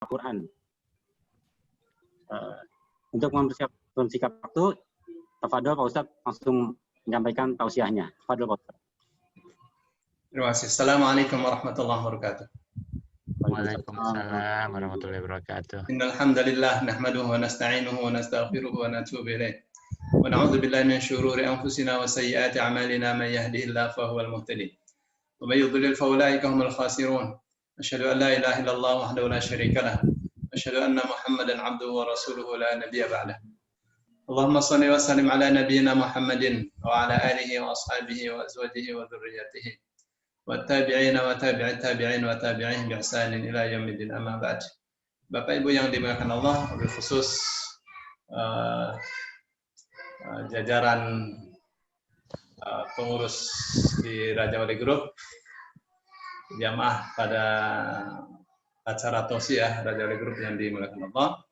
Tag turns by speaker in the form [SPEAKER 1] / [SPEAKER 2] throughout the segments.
[SPEAKER 1] Al-Quran. Untuk mempersiapkan sikap waktu, tafadhol Pak Ustadz langsung menyampaikan tausiahnya. Tafadhol Pak Ustadz.
[SPEAKER 2] Terima kasih. Assalamualaikum warahmatullahi wabarakatuh.
[SPEAKER 3] Waalaikumsalam warahmatullahi wabarakatuh.
[SPEAKER 2] Innal hamdalillah nahmaduhu wa nasta'inuhu wa nastaghfiruhu wa natubu ilaih. Wa na'udzu billahi min shururi anfusina wa sayyiati a'malina man yahdihillahu fahuwal muhtadi. Wa may yudlil fa ulaika humul khasirun. Asyhadu an la ilaha illallah wahdahu la syarika lah. Asyhadu anna Muhammadan 'abduhu wa rasuluhu la nabiyya ba'dah. Allahumma shalli wa sallim ala nabiyyina Muhammadin wa ala alihi wa ashabihi wa azwajihi wa dhurriyyatihi. Wattabi'in wa tabi'it tabi'in wa tabi'ihim bi ihsanin ila yaumiddin amma ba'd. Bapak Ibu yang dimuliakan Allah, wabil khusus jajaran pengurus di Raja Wali Group, jamaah pada acara tausiah Raja Wali Group yang dimuliakan Allah.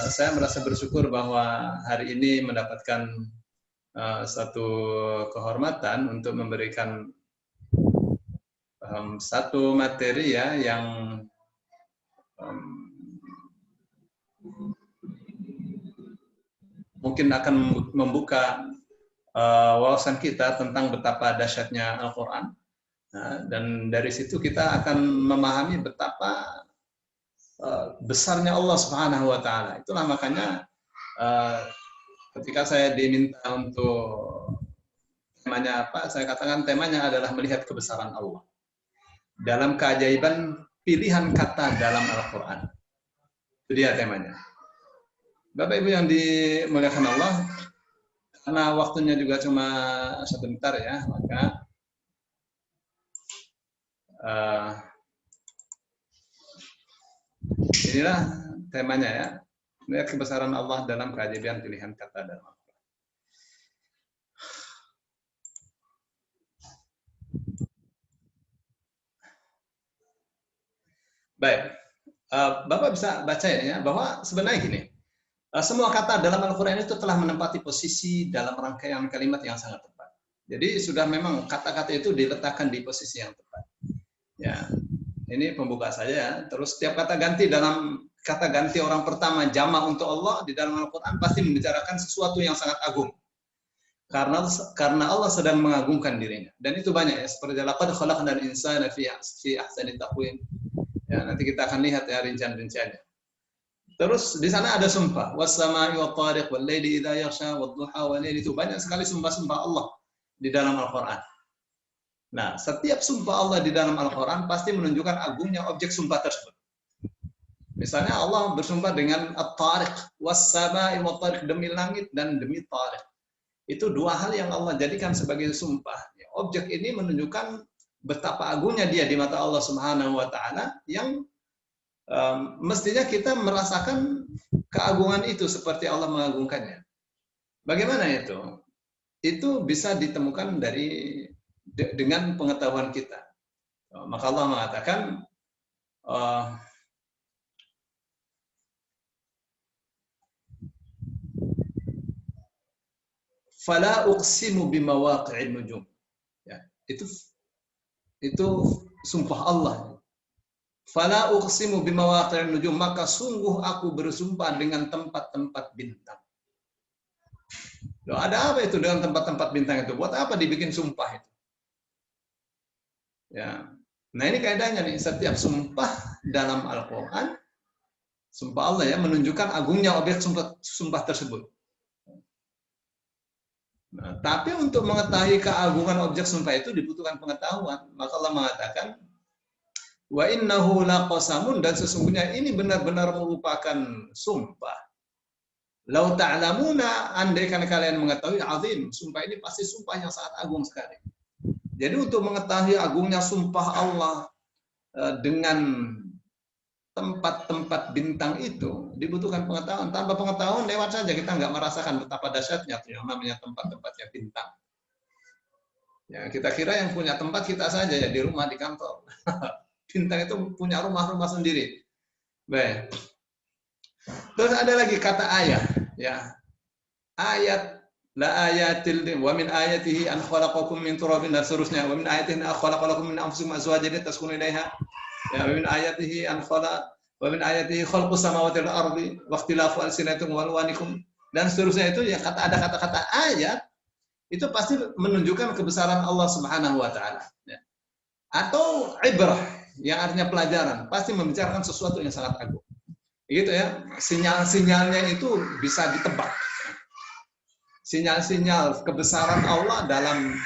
[SPEAKER 2] Saya merasa bersyukur bahwa hari ini mendapatkan satu kehormatan untuk memberikan satu materi ya yang mungkin akan membuka wawasan kita tentang betapa dahsyatnya Al-Quran. Dan dari situ kita akan memahami betapa besarnya Allah Subhanahu wa Ta'ala. Itulah makanya ketika saya diminta untuk temanya apa, saya katakan temanya adalah melihat kebesaran Allah dalam keajaiban pilihan kata dalam Al-Quran. Itu dia temanya. Bapak Ibu yang dimuliakan Allah, karena waktunya juga cuma sebentar ya, maka inilah temanya ya, melihat kebesaran Allah dalam keajaiban pilihan kata dalam Al-Quran. Baik, Bapak bisa baca ya, bahwa sebenarnya gini, semua kata dalam Al-Quran itu telah menempati posisi dalam rangkaian kalimat yang sangat tepat. Jadi sudah memang kata-kata itu diletakkan di posisi yang tepat. Ya, ini pembuka saja ya. Terus setiap kata ganti dalam kata ganti orang pertama jama' untuk Allah di dalam Al-Quran pasti membicarakan sesuatu yang sangat agung. Karena Allah sedang mengagungkan dirinya. Dan itu banyak ya, seperti laqad khalaqnal insana fi ahsani taqwim. Ya, nanti kita akan lihat ya rincian-rinciannya. Terus di sana ada sumpah, was-sama'i wat-tariq wal-laili idza yaghsha wad-duha wal-laili, itu banyak sekali sumpah-sumpah Allah di dalam Al-Qur'an. Nah, setiap sumpah Allah di dalam Al-Qur'an pasti menunjukkan agungnya objek sumpah tersebut. Misalnya Allah bersumpah dengan at-tariq, was-sama'i wat-tariq, demi langit dan demi tariq. Itu dua hal yang Allah jadikan sebagai sumpah. Objek ini menunjukkan betapa agungnya dia di mata Allah Subhanahu wa Ta'ala, yang mestinya kita merasakan keagungan itu seperti Allah mengagungkannya. Bagaimana itu? Itu bisa ditemukan dengan pengetahuan kita. Maka Allah mengatakan fala uqsimu bimawaqi'in nujum. Ya, itu sumpah Allah. Fala uqsimu bimawaqi'in nujum, maka sungguh aku bersumpah dengan tempat-tempat bintang. Loh, ada apa itu dengan tempat-tempat bintang itu? Buat apa dibikin sumpah itu? Ya. Nah, ini kaidahnya nih, setiap sumpah dalam Al-Qur'an, sumpah Allah ya, menunjukkan agungnya objek sumpah tersebut. Nah, tapi untuk mengetahui keagungan objek sumpah itu dibutuhkan pengetahuan. Maka Allah mengatakan, wa innahu laqasamun, dan sesungguhnya ini benar-benar merupakan sumpah. Lau ta'lamuna, andaikan kalian mengetahui, azim, sumpah ini pasti sumpah yang sangat agung sekali. Jadi untuk mengetahui agungnya sumpah Allah dengan tempat-tempat bintang itu dibutuhkan pengetahuan. Tanpa pengetahuan lewat saja kita nggak merasakan betapa dahsyatnya yang namanya tempat-tempatnya bintang. Ya, kita kira yang punya tempat kita saja ya, di rumah, di kantor. Bintang itu punya rumah-rumah sendiri. Baik. Terus ada lagi kata ayat, ya. Ayat, la ayatil wa min ayatihi an khalaqakum min turabin, dan seterusnya. Wa min ayatihi an khalaqakum min anfusikum azwajan taskunu ilaiha. Ya, wa min ayatihi an Wa min ayatihi khalqus samawati wal ardi wa ikhtilafu alsinatikum wa alwanikum, dan seterusnya itu ya ada kata-kata ayat itu pasti menunjukkan kebesaran Allah Subhanahu wa taala, ya. Atau ibrah yang artinya pelajaran, pasti membicarakan sesuatu yang sangat agung. Gitu ya. Sinyal-sinyalnya itu bisa ditebak. Sinyal-sinyal kebesaran Allah dalam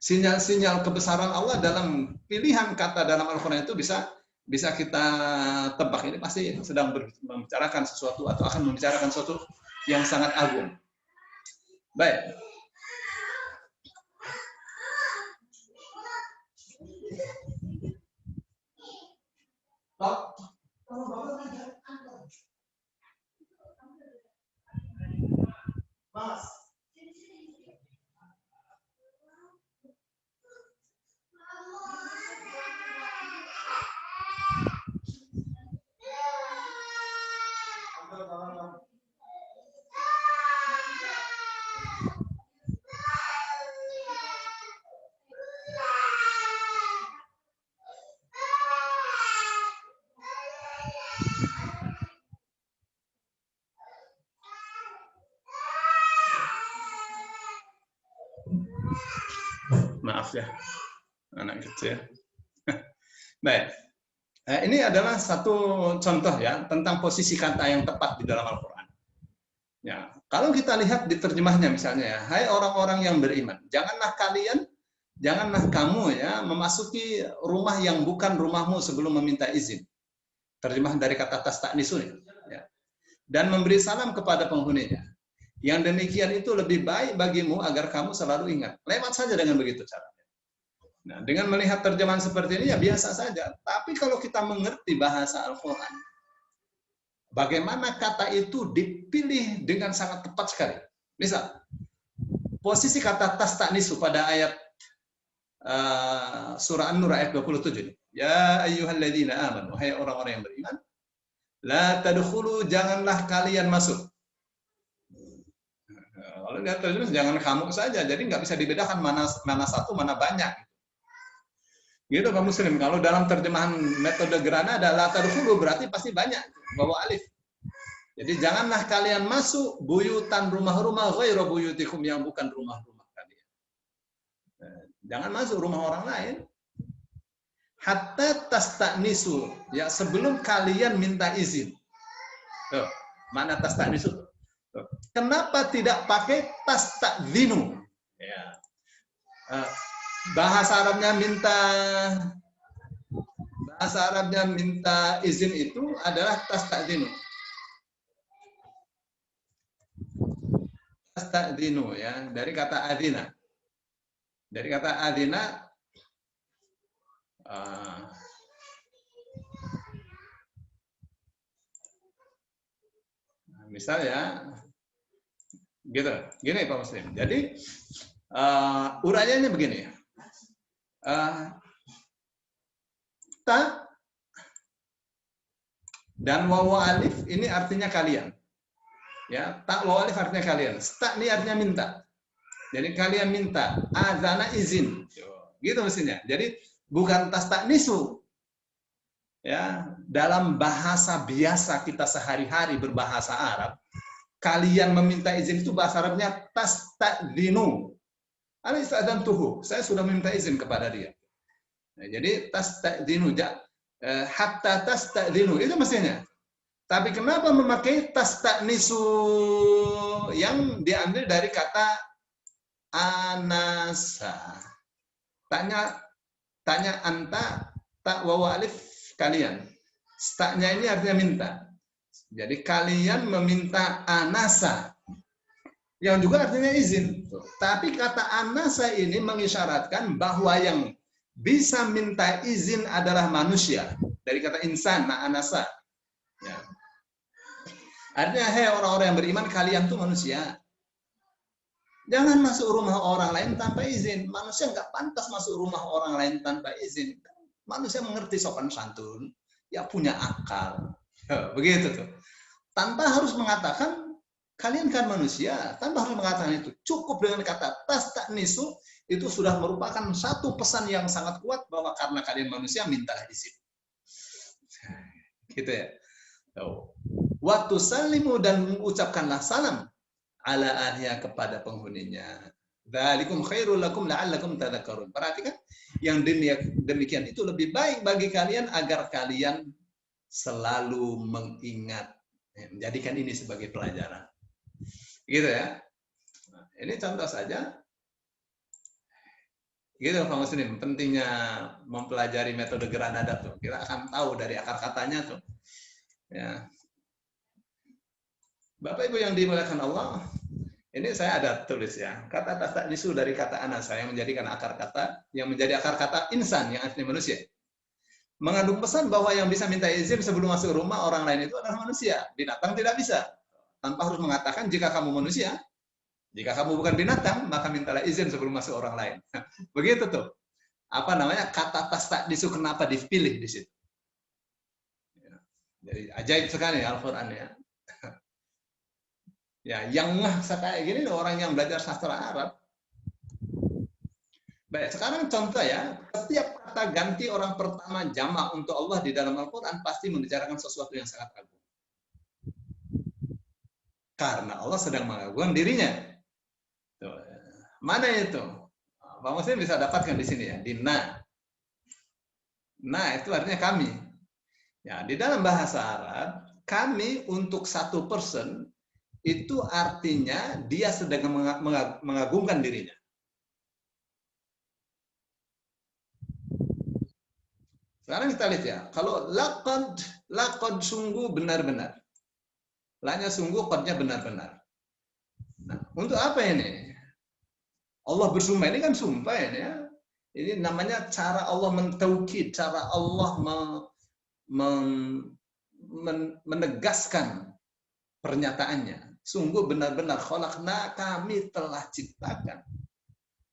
[SPEAKER 2] sinyal-sinyal kebesaran Allah dalam pilihan kata dalam Al-Quran itu bisa kita tebak. Ini pasti sedang membicarakan sesuatu atau akan membicarakan sesuatu yang sangat agung. Baik. Mas. Maaf ya, anak kecil. Baik, ini adalah satu contoh ya tentang posisi kata yang tepat di dalam Al-Quran. Ya, kalau kita lihat di terjemahnya misalnya, ya, hai orang-orang yang beriman, janganlah kamu ya memasuki rumah yang bukan rumahmu sebelum meminta izin. Terjemah dari kata tasta'nisun, ya. Dan memberi salam kepada penghuninya. Yang demikian itu lebih baik bagimu agar kamu selalu ingat. Lewat saja dengan begitu caranya. Nah, dengan melihat terjemahan seperti ini ya biasa saja. Tapi kalau kita mengerti bahasa Al-Quran, bagaimana kata itu dipilih dengan sangat tepat sekali. Misal, posisi kata tasta'nisu pada ayat surah An-Nur ayat 27. Ya ayyuhalladzina amanu, hai orang-orang yang beriman, la tadkhulu, janganlah kalian masuk. Kalau lihat terus jangan kamu saja, jadi nggak bisa dibedakan mana satu mana banyak. Gitu Pak Muslim. Kalau dalam terjemahan metode Granada, la tadkhulu berarti pasti banyak, bawa alif. Jadi janganlah kalian masuk buyutan rumah-rumah ghairu buyutikum, yang bukan rumah-rumah kalian. Jangan masuk rumah orang lain. Hatta tasta'nisu, ya sebelum kalian minta izin. Tuh, mana tasta'nisu? Kenapa tidak pakai tasta'dzinu? Ya. Bahasa Arabnya minta izin itu adalah tasta'dzinu. Tasta'dzinu ya, dari kata adzina. Dari kata adzina misalnya gitu, gini Pak Muslim. Jadi urayanya begini. Ta dan wawu alif ini artinya kalian. Ya, ta wawu alif artinya kalian. Sta ini artinya minta. Jadi kalian minta, azana izin. Gitu mestinya. Jadi bukan tasta'nisu. Ya, dalam bahasa biasa kita sehari-hari berbahasa Arab, kalian meminta izin itu bahasa Arabnya tasta'dzinu. Tuhu, saya sudah meminta izin kepada dia. Nah, jadi tasta'dzinu, hatta tasta'dzinu itu mestinya. Tapi kenapa memakai tasta'nisu yang diambil dari kata anasa? Tanya anta, tak wawa alif kalian. Staknya ini artinya minta. Jadi kalian meminta anasa, yang juga artinya izin. Tapi kata anasa ini mengisyaratkan bahwa yang bisa minta izin adalah manusia. Dari kata insan, anasa. Ya. Artinya, hei orang-orang yang beriman, kalian tuh manusia. Jangan masuk rumah orang lain tanpa izin. Manusia nggak pantas masuk rumah orang lain tanpa izin. Manusia mengerti sopan santun, ya punya akal. Begitu tuh. Tanpa harus mengatakan kalian kan manusia, tanpa harus mengatakan itu. Cukup dengan kata tasta'nisu itu sudah merupakan satu pesan yang sangat kuat bahwa karena kalian manusia mintalah izin. Gitu ya. Waktu salimu dan mengucapkanlah salam ala ahliya kepada penghuninya. Dzalikum khairul lakum la'allakum tadhakkarun. Perhatikan, yang demikian itu lebih baik bagi kalian agar kalian selalu mengingat, menjadikan ini sebagai pelajaran. Gitu ya. Nah, ini contoh saja. Gitu Pak Muslim, pentingnya mempelajari metode Granada tuh. Kita akan tahu dari akar katanya tuh. Ya. Bapak Ibu yang dimuliakan Allah, ini saya ada tulis ya, kata tasdisu dari kata anasa yang menjadikan akar kata, yang menjadi akar kata insan yang asli manusia. Mengandung pesan bahwa yang bisa minta izin sebelum masuk rumah orang lain itu adalah manusia. Binatang tidak bisa. Tanpa harus mengatakan jika kamu manusia, jika kamu bukan binatang, maka mintalah izin sebelum masuk orang lain. Begitu tuh. Apa namanya? Kata tasdisu kenapa dipilih di situ. Jadi ajaib sekali Al-Qur'an ya. Ya, yang kayak gini orang yang belajar sastra Arab. Baik, sekarang contoh ya, setiap kata ganti orang pertama jamak untuk Allah di dalam Al-Quran pasti membicarakan sesuatu yang sangat agung. Karena Allah sedang mengagungkan dirinya. Tuh. Mana itu? Pak Muslim bisa dapatkan di sini ya, di na. Na itu artinya kami. Ya, di dalam bahasa Arab, kami untuk satu person itu artinya dia sedang mengagungkan dirinya. Sekarang kita lihat ya, kalau laqad sungguh benar-benar. La-nya sungguh, qadnya benar-benar. Nah, untuk apa ini? Allah bersumpah, ini kan sumpah ini ya. Ini namanya cara Allah mentaukid, cara Allah menegaskan pernyataannya. Sungguh benar-benar khalaqna, kami telah ciptakan.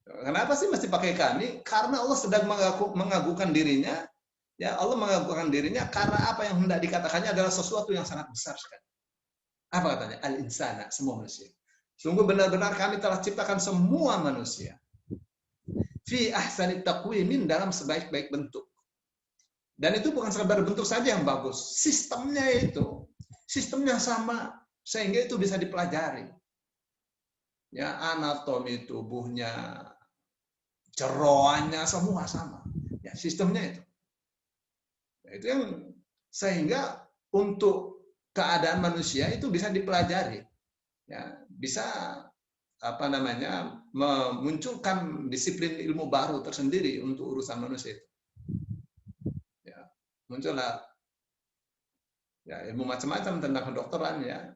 [SPEAKER 2] Kenapa sih mesti pakai kami? Karena Allah sedang mengagungkan dirinya. Ya, Allah mengagungkan dirinya karena apa yang hendak dikatakannya adalah sesuatu yang sangat besar sekali. Apa katanya? Al-insana, semua manusia. Sungguh benar-benar kami telah ciptakan semua manusia. Fi ahsani taqwimin, dalam sebaik-baik bentuk. Dan itu bukan sekedar bentuk saja yang bagus. Sistemnya sama. Sehingga itu bisa dipelajari. Ya, anatomi tubuhnya, jeroannya, semua sama. Ya, sistemnya itu. Itu yang sehingga untuk keadaan manusia itu bisa dipelajari, ya, bisa apa namanya memunculkan disiplin ilmu baru tersendiri untuk urusan manusia itu. Ya, muncullah ya ilmu macam-macam tentang kedokteran ya.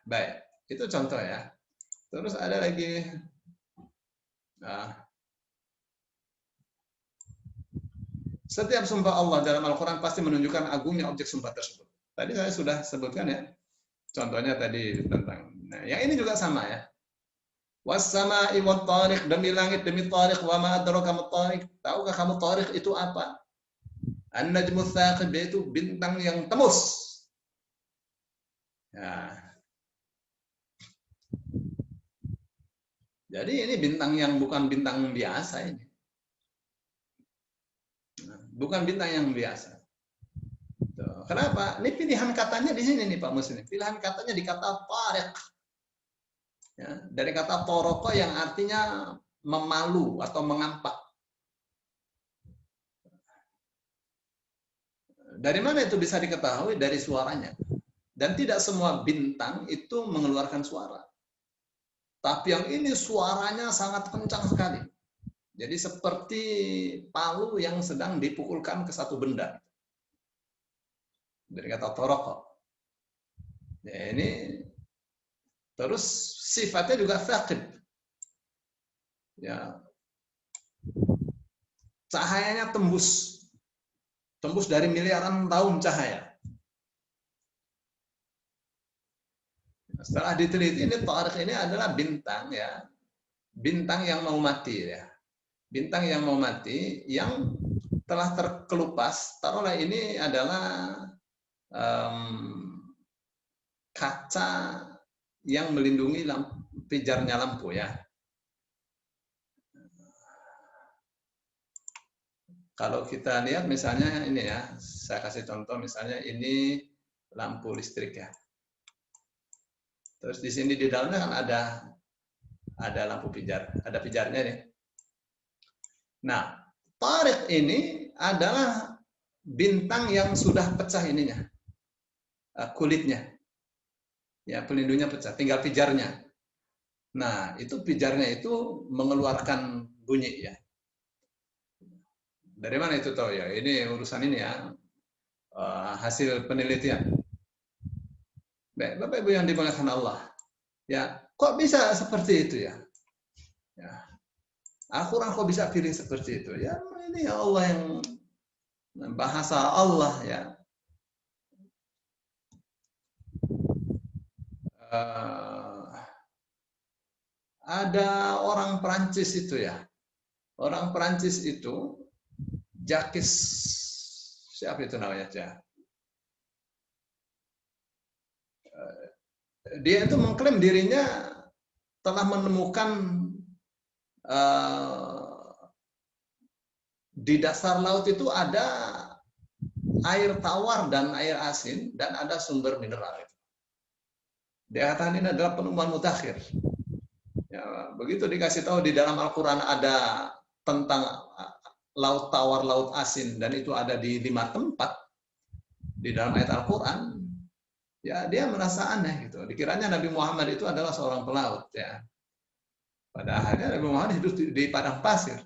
[SPEAKER 2] Baik, itu contoh ya. Terus ada lagi. Nah, setiap sumpah Allah dalam Al-Quran pasti menunjukkan agungnya objek sumpah tersebut. Tadi saya sudah sebutkan ya. Contohnya tadi tentang. Nah, yang ini juga sama ya. Was-sama'i wat-tariq, demi langit demi tariq, wa ma adraka mat-tariq. Tahukah kamu tariq itu apa? An-najmu tsaqib, yaitu bintang yang tembus. Ya. Jadi ini bintang yang bukan bintang biasa ini. Bukan bintang yang biasa. Tuh. Kenapa? Ini pilihan katanya di sini nih Pak Muslim. Pilihan katanya di kata tariq. Ya, dari kata toroko yang artinya memalu atau mengampak. Dari mana itu bisa diketahui? Dari suaranya. Dan tidak semua bintang itu mengeluarkan suara. Tapi yang ini suaranya sangat kencang sekali. Jadi seperti palu yang sedang dipukulkan ke satu benda. Dari kata toroko. Ya, ini terus sifatnya juga thaqib. Ya. Cahayanya tembus. Tembus dari miliaran tahun cahaya. Setelah diteliti ini tariq ini adalah bintang ya. Bintang yang mau mati ya. Bintang yang mau mati yang telah terkelupas. Taruhlah ini adalah kaca yang melindungi pijarnya lampu ya. Kalau kita lihat misalnya ini ya, saya kasih contoh misalnya ini lampu listrik ya. Terus di sini di dalamnya kan ada lampu pijar, ada pijarnya nih. Nah, Tariq ini adalah bintang yang sudah pecah ininya, kulitnya. Ya, pelindungnya pecah, tinggal pijarnya. Nah, itu pijarnya itu mengeluarkan bunyi ya. Dari mana itu tahu ya? Ini urusan ini ya, hasil penelitian. Baik, Bapak Ibu yang dimuliakan Allah. Ya, kok bisa seperti itu ya? Ya, Al-Quran kok bisa pilih seperti itu? Ya, ini Allah yang bahasa Allah ya. Ada orang Perancis itu ya. Orang Perancis itu Jacques, siapa itu namanya ya? Dia itu mengklaim dirinya telah menemukan di dasar laut itu ada air tawar dan air asin dan ada sumber mineral. Dia katakan ini adalah penemuan mutakhir. Ya, begitu dikasih tahu di dalam Al-Quran ada tentang laut tawar, laut asin, dan itu ada di 5 tempat di dalam ayat Al-Quran, ya dia merasa aneh gitu. Dikiranya Nabi Muhammad itu adalah seorang pelaut ya. Pada akhirnya Nabi Muhammad hidup di padang pasir.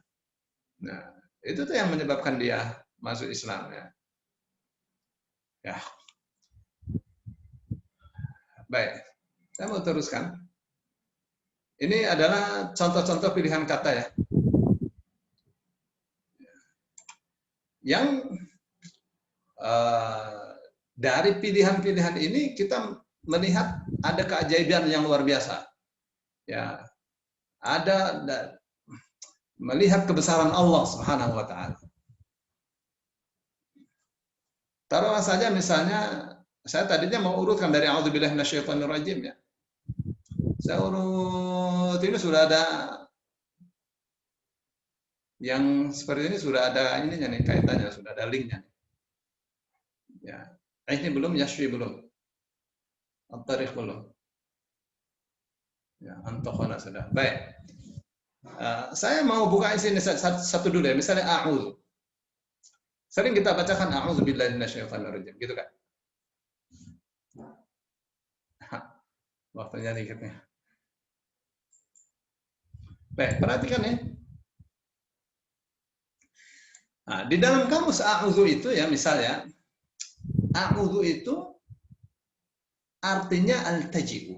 [SPEAKER 2] Nah, itu tuh yang menyebabkan dia masuk Islam ya. Ya. Baik, saya mau teruskan. Ini adalah contoh-contoh pilihan kata ya. Yang dari pilihan-pilihan ini kita melihat ada keajaiban yang luar biasa. Ya, ada melihat kebesaran Allah Subhanahu wa taala. Taruhlah saja misalnya saya tadinya mau urutkan dari a'udzubillahi minasyaitonirrajim ya. Saya urut ini sudah ada yang seperti ini, sudah ada ininya nih, kaitannya sudah ada linknya. Ya, ini belum, Yashwi belum, At-Tariq belum. Ya, Antokhona sudah. Baik. Saya mau buka sini satu dulu ya. Misalnya a'udzu. Sering kita bacakan a'udzubillahi minasyaitonirrajim, gitu kan? Waktunya dikit nih. Baik, perhatikan ya. Nah, di dalam kamus a'udzu itu ya, misalnya a'udzu itu artinya al-taji'u.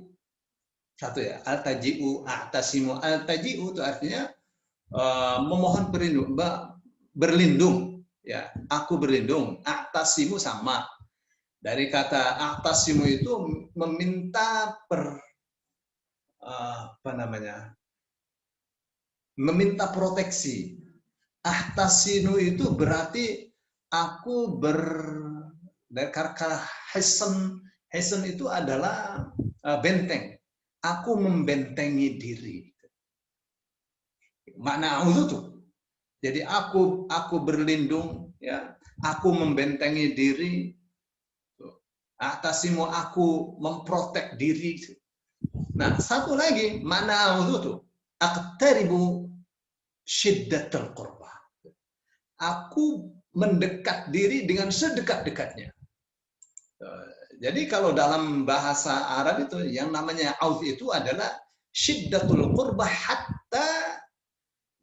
[SPEAKER 2] Satu ya, al-taji'u, a'tasimu. Al-taji'u itu artinya memohon berlindung ya. Aku berlindung. A'tasimu sama. Dari kata a'tasimu itu meminta meminta proteksi. Ahtasinu itu berarti aku dari kata hasan itu adalah benteng. Aku membentengi diri. Makna a'udzu tuh. Jadi aku berlindung ya, aku membentengi diri. Atasimu, aku memprotek diri. Nah, satu lagi makna a'udzu tuh. Aqtaribu syiddatul qurba. Aku mendekat diri dengan sedekat-dekatnya. Jadi kalau dalam bahasa Arab itu yang namanya audz itu adalah syiddatul qurba hatta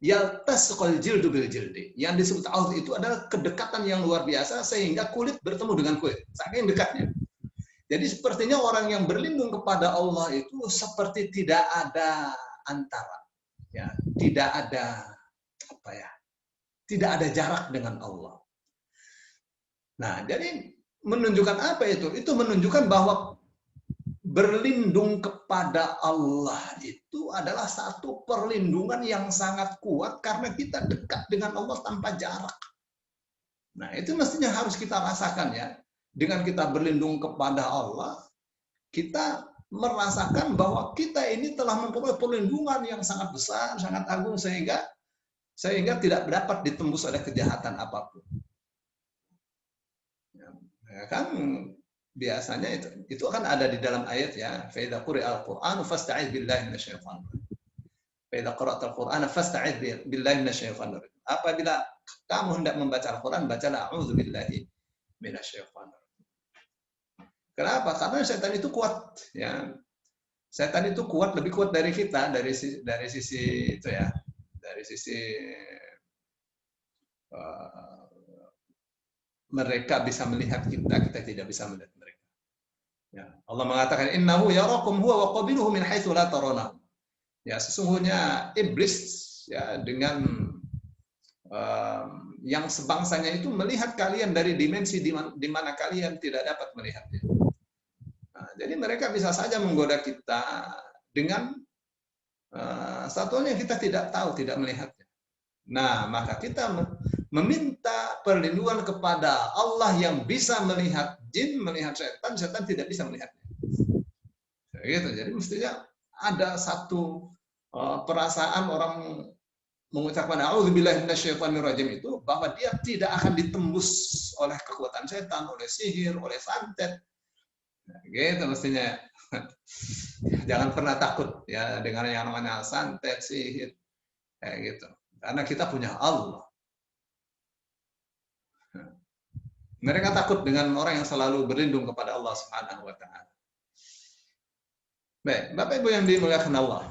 [SPEAKER 2] yaltasqal jildu bil jildi. Yang disebut audz itu adalah kedekatan yang luar biasa sehingga kulit bertemu dengan kulit. Saking dekatnya. Jadi sepertinya orang yang berlindung kepada Allah itu seperti tidak ada antara. Ya, tidak ada tidak ada jarak dengan Allah. Nah, jadi menunjukkan apa itu? Itu menunjukkan bahwa berlindung kepada Allah itu adalah satu perlindungan yang sangat kuat karena kita dekat dengan Allah tanpa jarak. Nah, itu mestinya harus kita rasakan ya. Dengan kita berlindung kepada Allah, kita merasakan bahwa kita ini telah memperoleh perlindungan yang sangat besar, sangat agung, sehingga sehingga tidak dapat ditembus oleh kejahatan apapun. Ya, kan biasanya itu akan ada di dalam ayat ya, fa idza quri'al qur'anu fasta'iz billahi minasyaitonir rajim. Fa idza qara'tal qur'ana fasta'iz billahi minasyaitonir rajim. Apabila kamu hendak membaca Al-Qur'an, bacalah a'udzubillahi minasyaitonir rajim. Kenapa? Karena setan itu kuat ya. Setan itu kuat, lebih kuat dari kita, dari sisi itu ya, dari sisi mereka bisa melihat kita, kita tidak bisa melihat mereka. Ya, Allah mengatakan innahu yarakum huwa wa qabiluhu min haitsu la tarawna. Ya, sesungguhnya iblis ya dengan yang sebangsanya itu melihat kalian dari dimensi di mana kalian tidak dapat melihatnya. Nah, jadi mereka bisa saja menggoda kita dengan satunya kita tidak tahu, tidak melihatnya. Nah, maka kita meminta perlindungan kepada Allah yang bisa melihat jin, melihat setan, setan tidak bisa melihatnya. Gitu. Jadi mestinya ada satu perasaan orang mengucapkan a'udzubillahi minasyaitonir rajim itu bahwa dia tidak akan ditembus oleh kekuatan setan, oleh sihir, oleh santet. Nah, gitu mestinya. Jangan pernah takut ya dengan yang namanya santet, sihir, kayak gitu. Karena kita punya Allah. Mereka takut dengan orang yang selalu berlindung kepada Allah Subhanahu wa taala. Baik, Bapak Ibu yang dimuliakan Allah.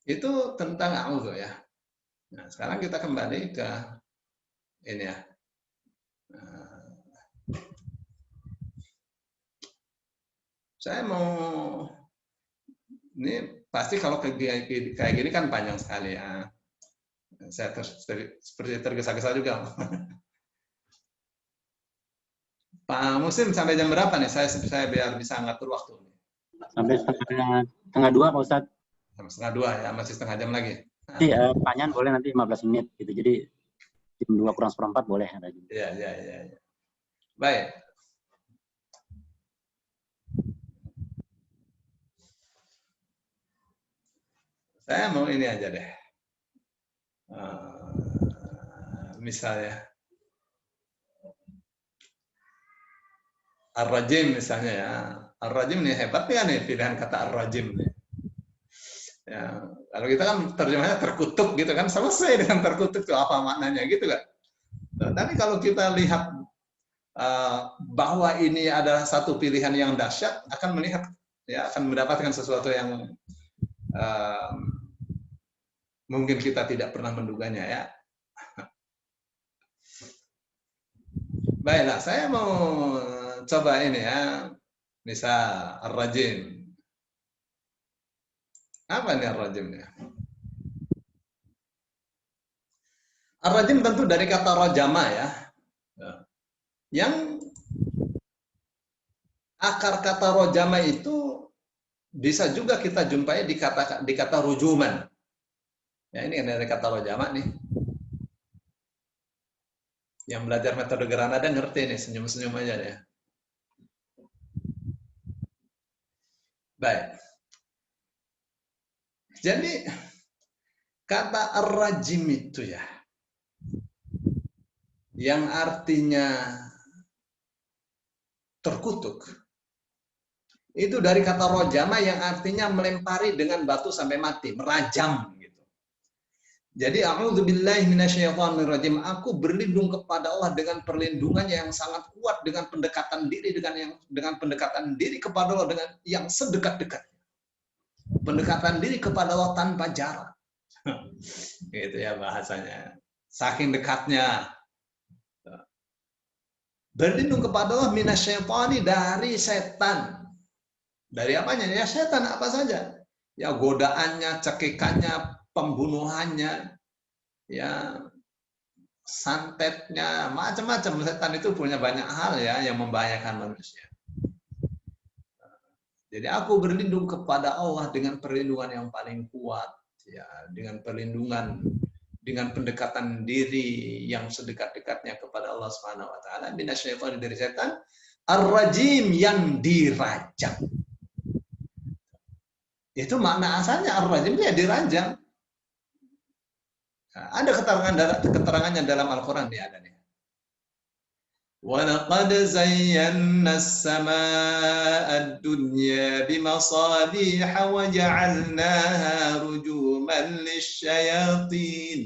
[SPEAKER 2] Itu tentang a'udzu ya. Nah, sekarang kita kembali ke ini ya. Saya mau ini pasti kalau kayak gini kan panjang sekali ya. Saya seperti tergesa-gesa juga. Pak Muslim sampai jam berapa nih? Saya biar bisa ngatur waktu.
[SPEAKER 1] Sampai setengah 2 Pak Ustadz.
[SPEAKER 2] Sampai setengah 2 ya, masih setengah jam lagi.
[SPEAKER 1] Nanti pertanyaan boleh nanti 15 menit gitu. Jadi jam 2 kurang seperempat boleh.
[SPEAKER 2] Iya. Baik. Saya mau ini aja deh. Misalnya Ar-Rajim misalnya ya. Ar-Rajim nih hebat nih pilihan kata Ar-Rajim nih. Ya, kalau kita kan terjemahnya terkutuk gitu kan, selesai dengan terkutuk itu apa maknanya gitu kan. Tapi kalau kita lihat bahwa ini adalah satu pilihan yang dahsyat, akan melihat ya akan mendapatkan sesuatu yang mungkin kita tidak pernah menduganya ya. Baiklah, saya mau coba ini ya, misal Ar-Rajim. Apa ini Ar-Rajim ya? Ar-Rajim tentu dari kata rajama ya. Yang akar kata rajama itu bisa juga kita jumpai di kata rujuman. Ya, ini dari kata rajama nih. Yang belajar metode Granada ngerti nih, senyum-senyum aja ya. Baik. Jadi kata ar-rajim itu ya, yang artinya terkutuk, itu dari kata rojama yang artinya melempari dengan batu sampai mati, merajam gitu. Jadi a'udzubillahi minasyaitonir rajim, aku berlindung kepada Allah dengan perlindungannya yang sangat kuat, dengan pendekatan diri dengan pendekatan diri kepada Allah dengan yang sedekat-dekatnya. Pendekatan diri kepada Allah tanpa jarak. Gitu ya bahasanya. Saking dekatnya. Berlindung kepada Allah minasyaitani, dari setan. Dari apanya? Ya setan apa saja. Ya godaannya, cekikannya, pembunuhannya, ya santetnya, macam-macam. Setan itu punya banyak hal ya yang membahayakan manusia. Jadi aku berlindung kepada Allah dengan perlindungan yang paling kuat, ya, dengan perlindungan, dengan pendekatan diri yang sedekat-dekatnya kepada Allah Subhanahu wa taala, minasyaitonir, dari setan, ar-rajim, yang dirajam. Itu makna asalnya ar-rajim ya dirajam. Nah, ada keterangannya dalam Al-Quran nih, ada nih. وَلَقَدْ زَيَّنَّا السَّمَاءَ الدُّنْيَا بِمَصَابِيحَ وَجَعَلْنَاهَا رُجُومًا لِلشَّيَاطِينِ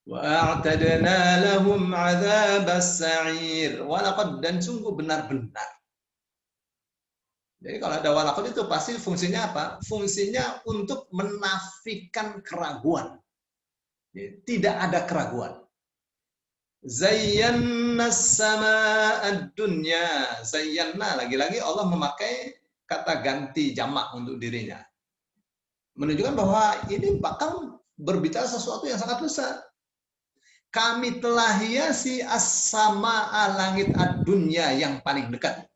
[SPEAKER 2] وَأَعْتَدْنَا لَهُمْ عَذَابَ السَّعِيرِ. وَلَقَدْ, dan sungguh benar-benar. Jadi kalau ada walaqad itu pasti fungsinya apa? Fungsinya untuk menafikan keraguan. Tidak ada keraguan. Zayyana sama'ad dunya. Zayyana, lagi-lagi Allah memakai kata ganti jamak untuk dirinya. Menunjukkan bahwa ini bakal berbicara sesuatu yang sangat besar. Kami telah hiasi as-sama'a, langit ad-dunya yang paling dekat.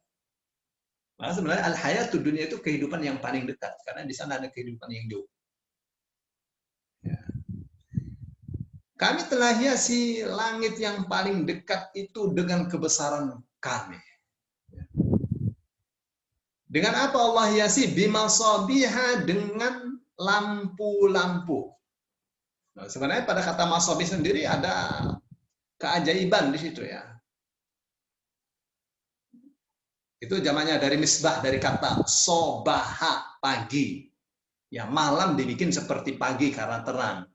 [SPEAKER 2] Maka sebenarnya al-hayatud dunya itu kehidupan yang paling dekat, karena di sana ada kehidupan yang jauh. Ya. Kami telah hiasi langit yang paling dekat itu dengan kebesaran kami. Dengan apa Allah hiasi? Bimasabiha, dengan lampu-lampu. Nah, sebenarnya pada kata masabi sendiri ada keajaiban di situ ya. Itu zamannya dari misbah, dari kata sobaha, pagi. Ya, malam dibikin seperti pagi karena terang.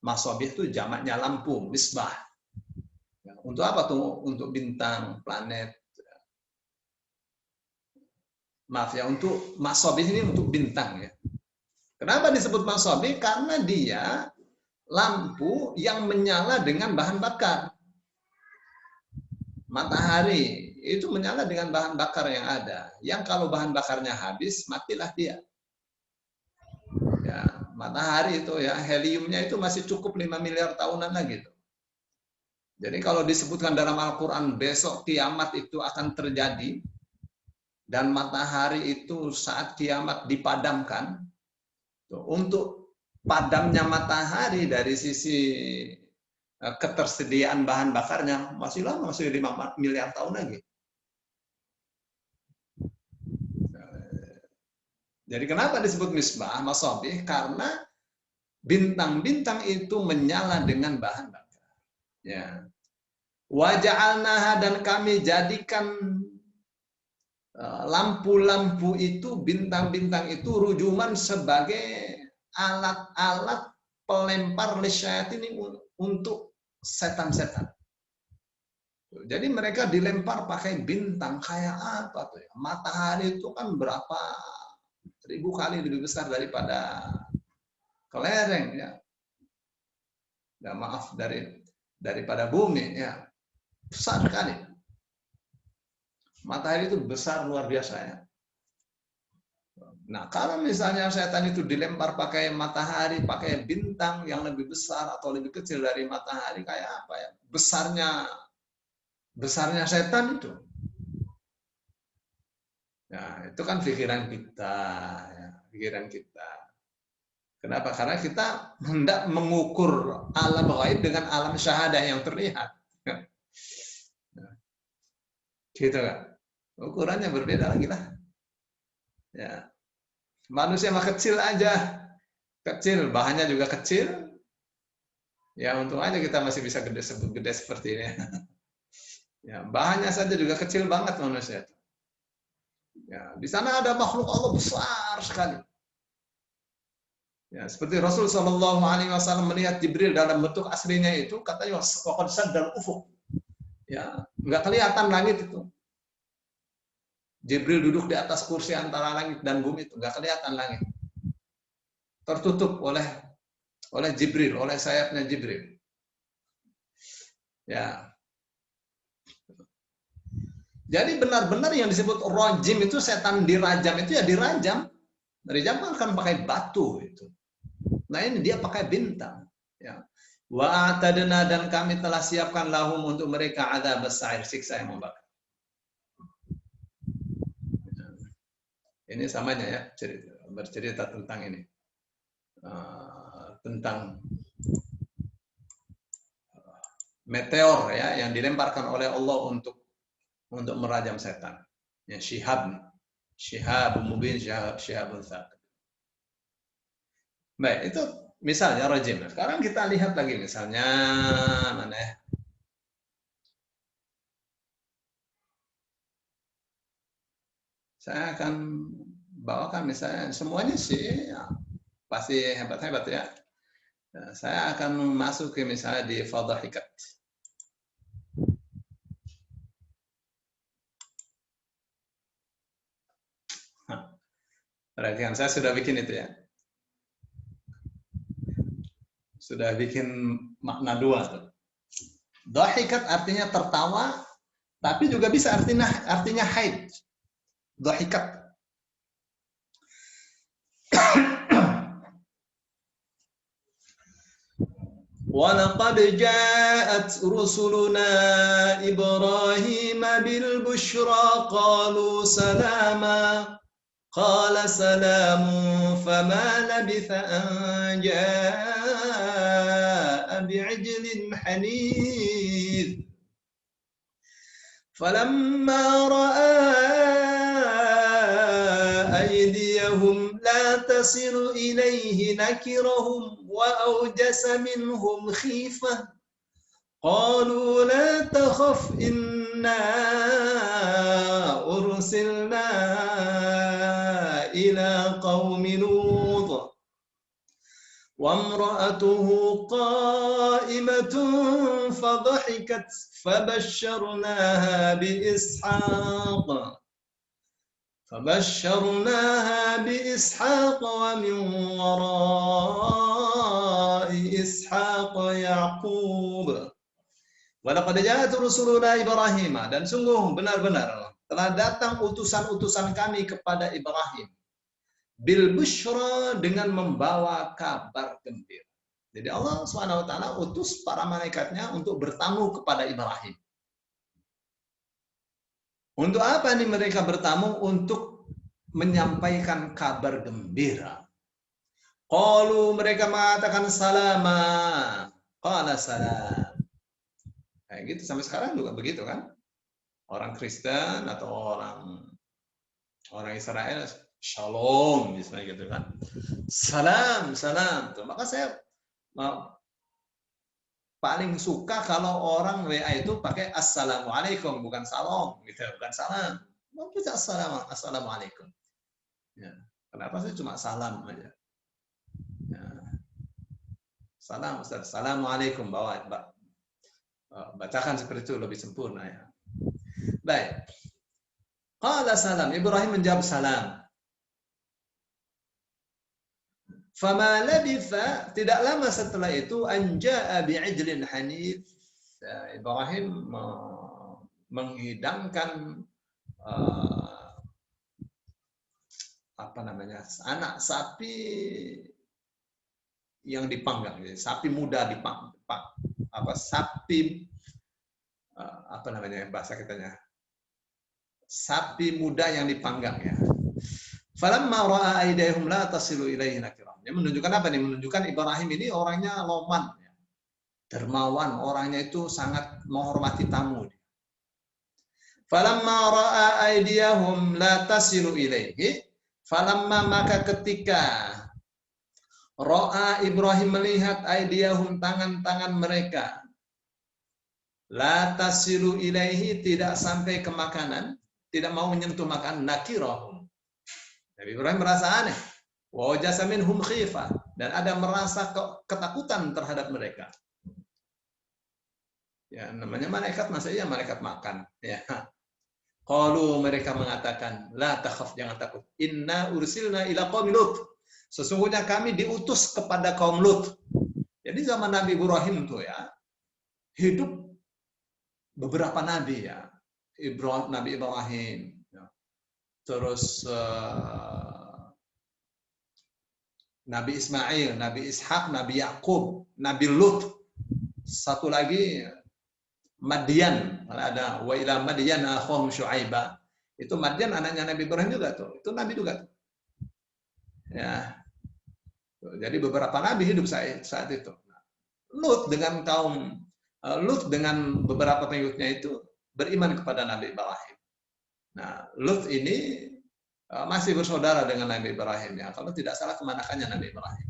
[SPEAKER 2] Masabih itu jamaknya lampu, misbah. Ya, untuk apa tuh? Untuk bintang, planet. Maaf ya, untuk masabih ini untuk bintang ya. Kenapa disebut masabih? Karena dia lampu yang menyala dengan bahan bakar. Matahari itu menyala dengan bahan bakar yang ada. Yang kalau bahan bakarnya habis, matilah dia. Ya, matahari itu ya, heliumnya itu masih cukup 5 miliar tahunan lagi. Jadi kalau disebutkan dalam Al-Quran besok kiamat itu akan terjadi, dan matahari itu saat kiamat dipadamkan, untuk padamnya matahari dari sisi ketersediaan bahan bakarnya masih lama, masih 5 miliar tahun lagi. Jadi kenapa disebut misbah, masabih? Karena bintang-bintang itu menyala dengan bahan bakar. Ya. Wa ja'alnaha, dan kami jadikan lampu-lampu itu, bintang-bintang itu rujuman sebagai alat-alat pelempar lisyayatin ini untuk setan-setan. Jadi mereka dilempar pakai bintang kayak apa tuh ya? Matahari itu kan berapa ribu kali lebih besar daripada kelereng ya. Ya maaf, daripada bumi ya. Besar sekali. Matahari itu besar luar biasa ya. Nah, kalau misalnya setan itu dilempar pakai matahari, pakai bintang yang lebih besar atau lebih kecil dari matahari, kayak apa ya? Besarnya setan itu. Nah, itu kan pikiran kita, ya, pikiran kita. Kenapa? Karena kita hendak mengukur alam gaib dengan alam syahadah yang terlihat. Gitu kan? Ukurannya berbeda lagi lah. Ya. Manusia mah kecil aja. Kecil, bahannya juga kecil. Ya, untung aja kita masih bisa gede seperti ini. Ya, bahannya saja juga kecil banget manusia. Ya, di sana ada makhluk Allah besar sekali. Ya, seperti Rasul Shallallahu Alaihi Wasallam melihat Jibril dalam bentuk aslinya itu, katanya waqad saddal ufuk. Ya, nggak kelihatan langit itu. Jibril duduk di atas kursi antara langit dan bumi itu, nggak kelihatan langit. Tertutup oleh Jibril, oleh sayapnya Jibril. Ya. Jadi benar-benar yang disebut rojim itu, setan dirajam itu ya dirajam. Dirajam kan pakai batu itu. Nah ini dia pakai bintang. Ya. Wa atadna, dan kami telah siapkan lahum untuk mereka adzab as-sa'ir, siksa yang membakar. Ini samanya ya, bercerita tentang ini. Tentang meteor ya yang dilemparkan oleh Allah untuk merajam setan. Ya, syihab mubin, syihabun tsaqib. Baik, itu misalnya rajim. Sekarang kita lihat lagi misalnya mana ya? Saya akan bawakan misalnya semuanya sih ya, pasti hebat-hebat ya. Nah, saya akan masuk ke misalnya di Fadhahikat. Perhatikan, saya sudah bikin itu ya. Sudah bikin makna dua tuh. Dhahikat artinya tertawa, tapi juga bisa artinya haid. Dhahikat. وَلَقَدْ جَاءَتْ رُسُلُنَا إِبْرَاهِيمَ بِالْبُشْرَى قَالُوا سَلَامًا قَالَ سَلَامٌ فَمَا لَبِثَ أَنْ جَاءَ بِعِجْلٍ حَنِيذٍ فَلَمَّا رَأَى أَيْدِيَهُمْ لَا تَصِلُ إِلَيْهِ نَكِرَهُمْ وَأَوْجَسَ مِنْهُمْ خِيفَةً قَالُوا لَا تَخَفْ إِنَّا أُرْسِلْنَا إِلَى قَوْمِ لُوطٍ وَامْرَأَتُهُ قَائِمَةٌ فَضَحِكَتْ فَبَشَّرْنَاهَا بِإِسْحَاقَ وَمِنْ وَرَاءِ إِسْحَاقَ يَعْقُوبَ وَلَقَدْ جَاءَتْ رُسُلُنَا إِبْرَاهِيمَ dan sungguh benar-benar telah datang utusan-utusan kami kepada Ibrahim bil busyra dengan membawa kabar gembira. Jadi Allah SWT utus para malaikatnya untuk bertamu kepada Ibrahim. Untuk apa nih mereka bertamu? Untuk menyampaikan kabar gembira. Qalu mereka mengatakan salama. Qala salam. Kayak gitu sampai sekarang juga begitu kan? Orang Kristen atau orang Israel shalom misalnya gitu kan. Salam. Tuh. Maka saya paling suka kalau orang WA itu pakai assalamualaikum, bukan salam, gitu, bukan salam. Mau bisa assalamualaikum. Ya. Kenapa sih cuma salam aja? Ya. Salam, Ustaz. Assalamualaikum, bacakan seperti itu lebih sempurna ya. Baik. Qala salam. Ibrahim menjawab salam. Fama labitha, tidak lama setelah itu anja'a bi'ijlin hanif. Ibrahim menghidangkan anak sapi yang dipanggang, sapi muda dipanggang, bahasa kitanya, sapi muda yang dipanggang ya. Falamma ra'a aydihum la tasilu ilaihi nakirah. Ini menunjukkan apa nih? Menunjukkan Ibrahim ini orangnya loman, dermawan, orangnya itu sangat menghormati tamu. Falamma ra'a aydihum la tasilu ilaihi, falamma maka ketika ra'a Ibrahim melihat aydihum tangan-tangan mereka, la tasilu ilaihi tidak sampai ke makanan, tidak mau menyentuh makanan, nakirahum. Nabi Ibrahim merasa aneh. Wa jasa minhum khifah, dan ada merasa ketakutan terhadap mereka. Ya, namanya malaikat, masa iya malaikat makan, ya. Qalu mereka mengatakan, la takhaf, jangan takut. Inna ursilna ila qaumi Lut. Sesungguhnya kami diutus kepada kaum Lut. Jadi zaman Nabi Ibrahim tuh ya, hidup beberapa nabi ya. Nabi Ibrahim, ya. Terus Nabi Ismail, Nabi Ishak, Nabi Yakub, Nabi Lut. Satu lagi Madian, ada wa ila Madian akhahum Syu'aiba. Itu Madian anaknya Nabi Ibrahim juga tuh. Itu nabi juga tuh. Ya. Jadi beberapa nabi hidup saat itu. Lut dengan beberapa pengikutnya itu beriman kepada Nabi Ibrahim. Nah, Lut ini masih bersaudara dengan Nabi Ibrahim ya. Kalau tidak salah kemanakannya Nabi Ibrahim.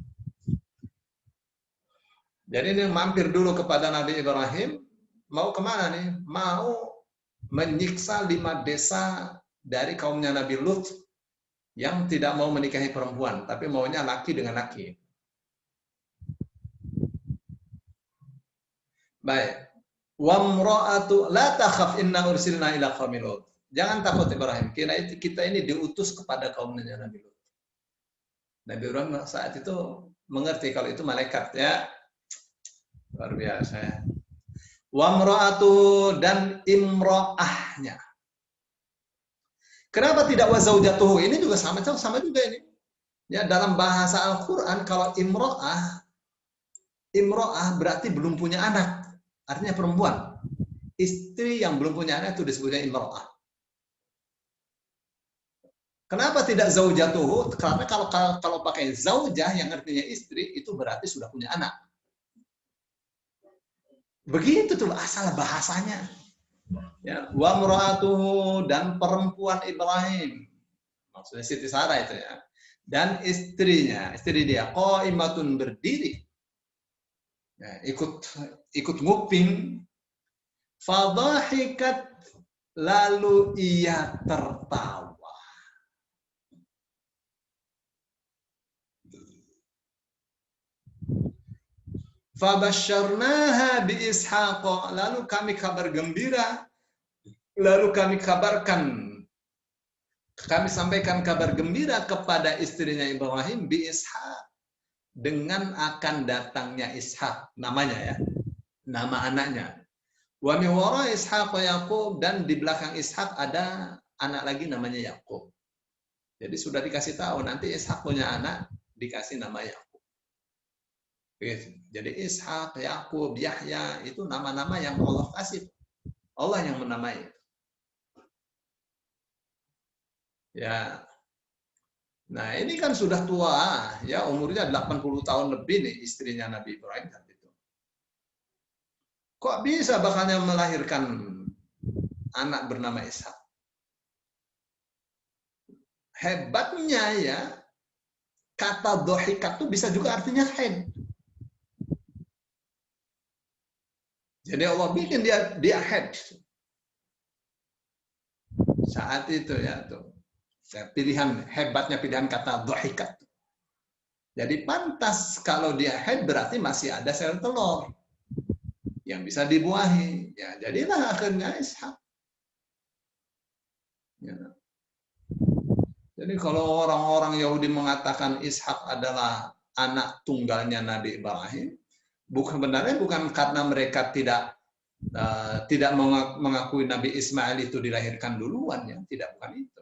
[SPEAKER 2] Jadi ini mampir dulu kepada Nabi Ibrahim, mau kemana nih? Mau menyiksa 5 desa dari kaumnya Nabi Lut yang tidak mau menikahi perempuan, tapi maunya laki dengan laki. Baik. Wamra'atu la takhaf inna ursilna ila qaumil Lut. Jangan takut Ibrahim, kita ini diutus kepada kaumnya Nabi Lut. Nabi Ibrahim saat itu mengerti kalau itu malaikat ya. Luar biasa ya. Wamra'atu dan imra'ahnya. Kenapa tidak wazaujatuhu? Ini juga sama juga ini. Ya, dalam bahasa Al-Qur'an kalau imra'ah berarti belum punya anak. Artinya perempuan. Istri yang belum punya anak itu disebutnya imra'ah. Kenapa tidak zaujatuhu? Karena kalau pakai zaujah yang artinya istri itu berarti sudah punya anak. Begitu tuh asal bahasanya. Ya, wa mra'atuhu dan perempuan Ibrahim. Maksudnya Siti Sarah itu ya. Dan istrinya, istri dia qaimatun berdiri. Ya, ikut nguping. Fadhahikat lalu ia tertawa. Fabasyarnaha bi Ishaq, lalu kami kabar gembira, lalu kami sampaikan kabar gembira kepada istrinya Ibrahim bi Ishaq dengan akan datangnya Ishaq, namanya ya, nama anaknya. Wa min wara Ishaq Yaqub, dan di belakang Ishaq ada anak lagi namanya Yakub. Jadi sudah dikasih tahu nanti Ishaq punya anak dikasih nama Yakub. Jadi Ishak, Yakub, Yahya itu nama-nama yang Allah kasih. Allah yang menamai. Ya. Nah, ini kan sudah tua, ya umurnya 80 tahun lebih nih istrinya Nabi Ibrahim kan itu. Kok bisa bakalnya melahirkan anak bernama Ishak? Hebatnya ya, kata dohikat itu bisa juga artinya head. Jadi Allah bikin dia head. Saat itu ya tuh. Hebatnya pilihan kata dohikat. Jadi pantas kalau dia head berarti masih ada sel telur yang bisa dibuahi. Ya, jadilah akhirnya Ishak. Ya. Jadi kalau orang-orang Yahudi mengatakan Ishak adalah anak tunggalnya Nabi Ibrahim, sebenarnya bukan karena mereka tidak mengakui Nabi Ismail itu dilahirkan duluan, ya, tidak, bukan itu.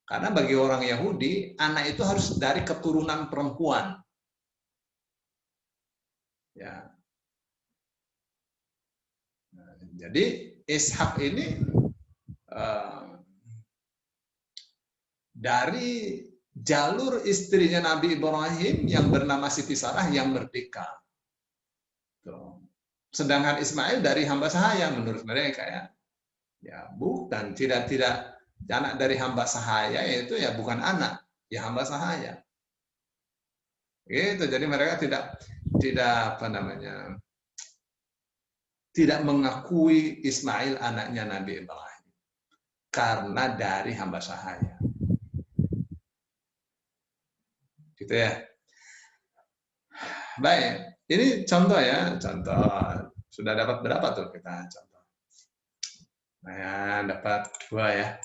[SPEAKER 2] Karena bagi orang Yahudi, anak itu harus dari keturunan perempuan. Ya. Nah, jadi Ishak ini dari jalur istrinya Nabi Ibrahim yang bernama Siti Sarah yang merdeka. Sedangkan Ismail dari hamba sahaya menurut mereka ya. Ya, bukan, tidak anak dari hamba sahaya itu ya bukan anak, ya hamba sahaya. Gitu. Jadi mereka tidak tidak mengakui Ismail anaknya Nabi Ibrahim karena dari hamba sahaya. Gitu ya. Baik, ini contoh ya, contoh. Sudah dapat berapa tuh kita contoh? Nah, ya, dapat 2 ya.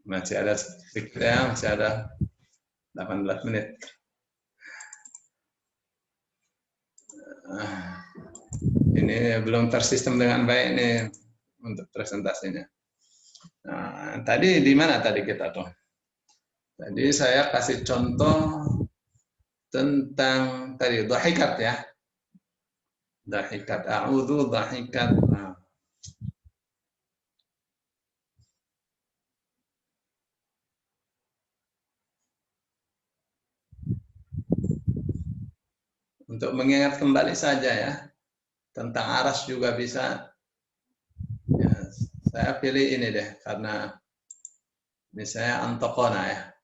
[SPEAKER 2] Masih ada sedikit ya, masih ada 18 menit. Ini belum tersistem dengan baik nih untuk presentasinya. Nah, tadi di mana tadi kita tuh? Tadi saya kasih contoh tentang tadi dhahikat ya. Dhahikat, a'udzu dhahikat. Nah. Untuk mengingat kembali saja ya, tentang aras juga bisa. Ya, saya pilih ini deh, karena misalnya antokona ya.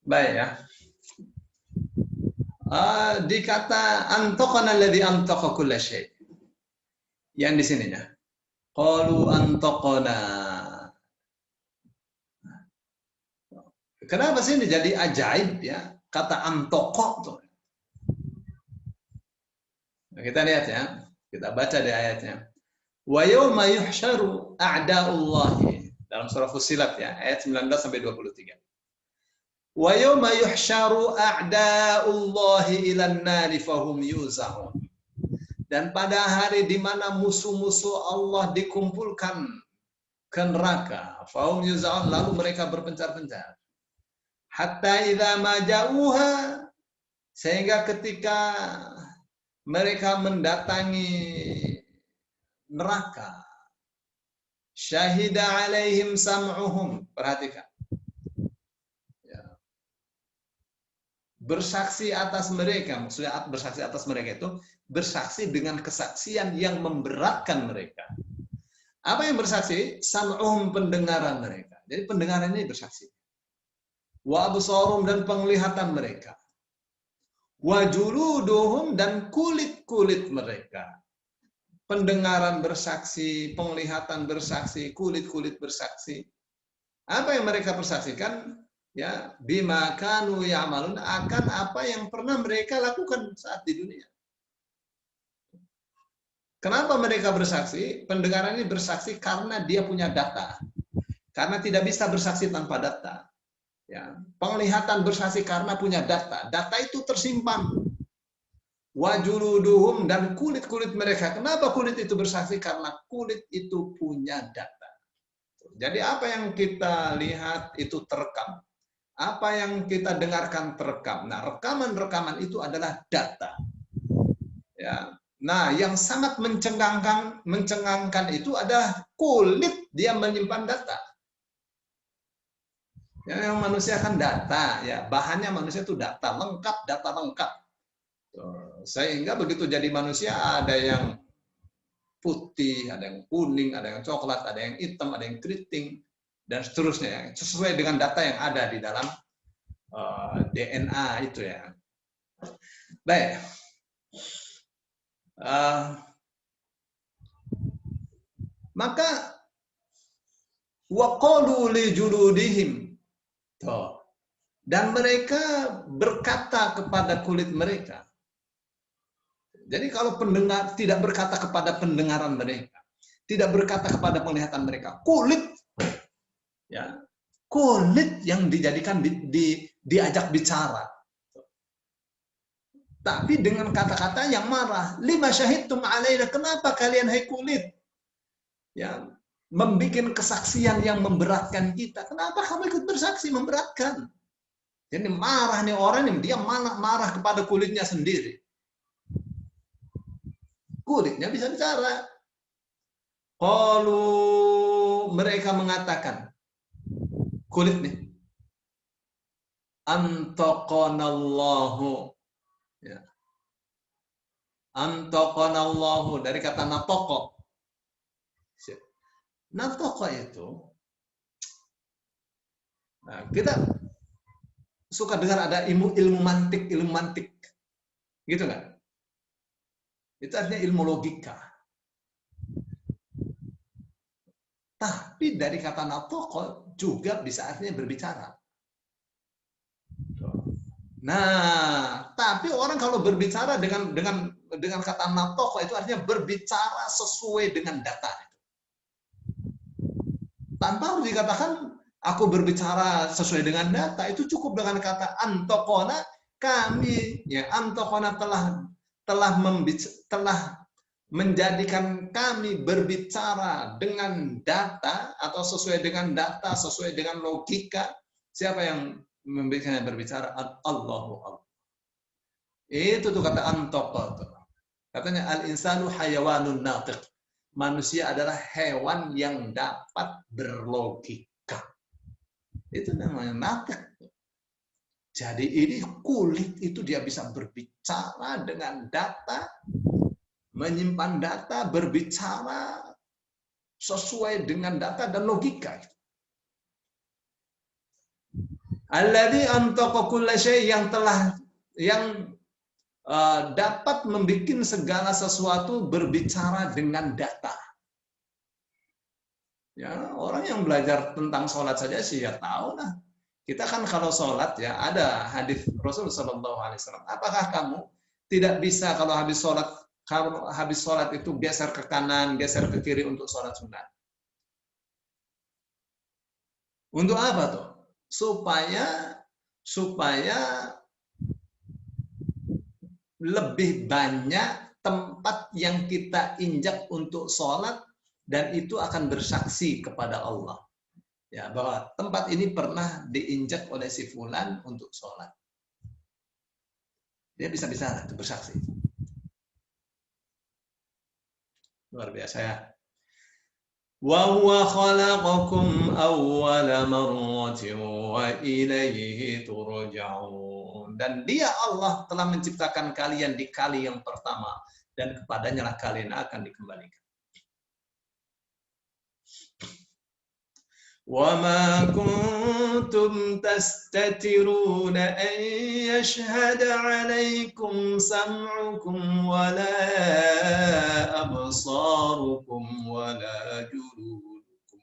[SPEAKER 2] Baik ya. Di kata antokona alladzi antaqa kulla syai'. Yang di sininya. Qalu antokona. Kenapa sih ini jadi ajaib ya? Kata antoko tuh. Nah, kita lihat ya. Kita baca di ayatnya. Wa yawma yuhsyaru a'da'ullahi. Dalam surah Fussilat ya, ayat 19 sampai 23. Wa yawma yuhsyaru a'da'ullahi ilan nari fahum yuza'un. Dan pada hari di mana musuh-musuh Allah dikumpulkan ke neraka, fahum yuza'un, lalu mereka berpencar-pencar. Hatta idza maja'uha, sehingga ketika mereka mendatangi neraka, syahida alaihim sam'uhum, perhatikan. Ya. Bersaksi atas mereka, maksudnya bersaksi atas mereka itu bersaksi dengan kesaksian yang memberatkan mereka. Apa yang bersaksi? Sam'uhum, pendengaran mereka. Jadi pendengaran ini bersaksi. Wa absarum, dan penglihatan mereka. Wa juluduhum, dan kulit-kulit mereka. Pendengaran bersaksi, penglihatan bersaksi, kulit-kulit bersaksi. Apa yang mereka persaksikan? Ya, bima kanu ya'malun, akan apa yang pernah mereka lakukan saat di dunia. Kenapa mereka bersaksi? Pendengaran ini bersaksi karena dia punya data. Karena tidak bisa bersaksi tanpa data. Ya, penglihatan bersaksi karena punya data. Data itu tersimpan. Wajuluduhum, dan kulit-kulit mereka. Kenapa kulit itu bersaksi? Karena kulit itu punya data. Jadi apa yang kita lihat itu terekam. Apa yang kita dengarkan terekam. Nah, rekaman-rekaman itu adalah data. Ya. Nah, yang sangat mencengangkan itu adalah kulit dia menyimpan data. Yang manusia kan data, ya bahannya manusia itu data lengkap. Sehingga begitu jadi manusia ada yang putih, ada yang kuning, ada yang coklat, ada yang hitam, ada yang keriting, dan seterusnya. Sesuai dengan data yang ada di dalam DNA itu ya. Baik. Maka waqalu li juludihim, dan mereka berkata kepada kulit mereka. Jadi kalau pendengar tidak berkata kepada pendengaran mereka, tidak berkata kepada penglihatan mereka, kulit ya, kulit yang dijadikan diajak bicara. Tapi dengan kata-kata yang marah, lima syahidtum alaina, kenapa kalian hai kulit? Ya, membikin kesaksian yang memberatkan kita. Kenapa kamu ikut bersaksi memberatkan? Jadi marah nih orang nih, dia marah kepada kulitnya sendiri. Kulitnya bisa bicara. Kalau mereka mengatakan, kulit nih, antaqanallahu. Ya. Antaqanallahu, dari kata natoko. Natoko itu, nah, kita suka dengar ada ilmu mantik, gitu kan? Itu artinya ilmu logika. Tapi dari kata natoko juga bisa artinya berbicara. Nah, tapi orang kalau berbicara dengan kata natoko itu artinya berbicara sesuai dengan data. Tanpa harus dikatakan aku berbicara sesuai dengan data, itu cukup dengan kata antokona, kami ya antokona telah menjadikan kami berbicara dengan data atau sesuai dengan data, sesuai dengan logika. Siapa yang membikinnya berbicara? Allahu Allah. Itu tuh kata antoko. Katanya al-insanu hayawanun natiq. Manusia adalah hewan yang dapat berlogika. Itu namanya natiq. Jadi ini kulit itu dia bisa berbicara dengan data, menyimpan data, berbicara sesuai dengan data dan logika. Alladzi antaqa kulla syai', yang dapat membuat segala sesuatu berbicara dengan data. Ya, orang yang belajar tentang sholat saja sih ya tahu lah. Kita kan kalau sholat ya ada hadis Rasul Shallallahu Alaihi Wasallam. Apakah kamu tidak bisa kalau habis sholat itu geser ke kanan, geser ke kiri untuk sholat sunat? Untuk apa tuh? Supaya lebih banyak tempat yang kita injak untuk sholat dan itu akan bersaksi kepada Allah. Ya, bahwa tempat ini pernah diinjak oleh si fulan untuk sholat. Dia bisa-bisa itu bersaksi. Luar biasa ya. Wa huwa khalaqakum awwala marratin wa ilaihi turja'un. Dan dia Allah telah menciptakan kalian di kali yang pertama dan kepadanya lah kalian akan dikembalikan. وَمَا كُنْتُمْ تَسْتَتِرُونَ أَنْ يَشْهَدَ عَلَيْكُمْ سَمْعُكُمْ وَلَا أَبْصَارُكُمْ وَلَا جُلُودُكُمْ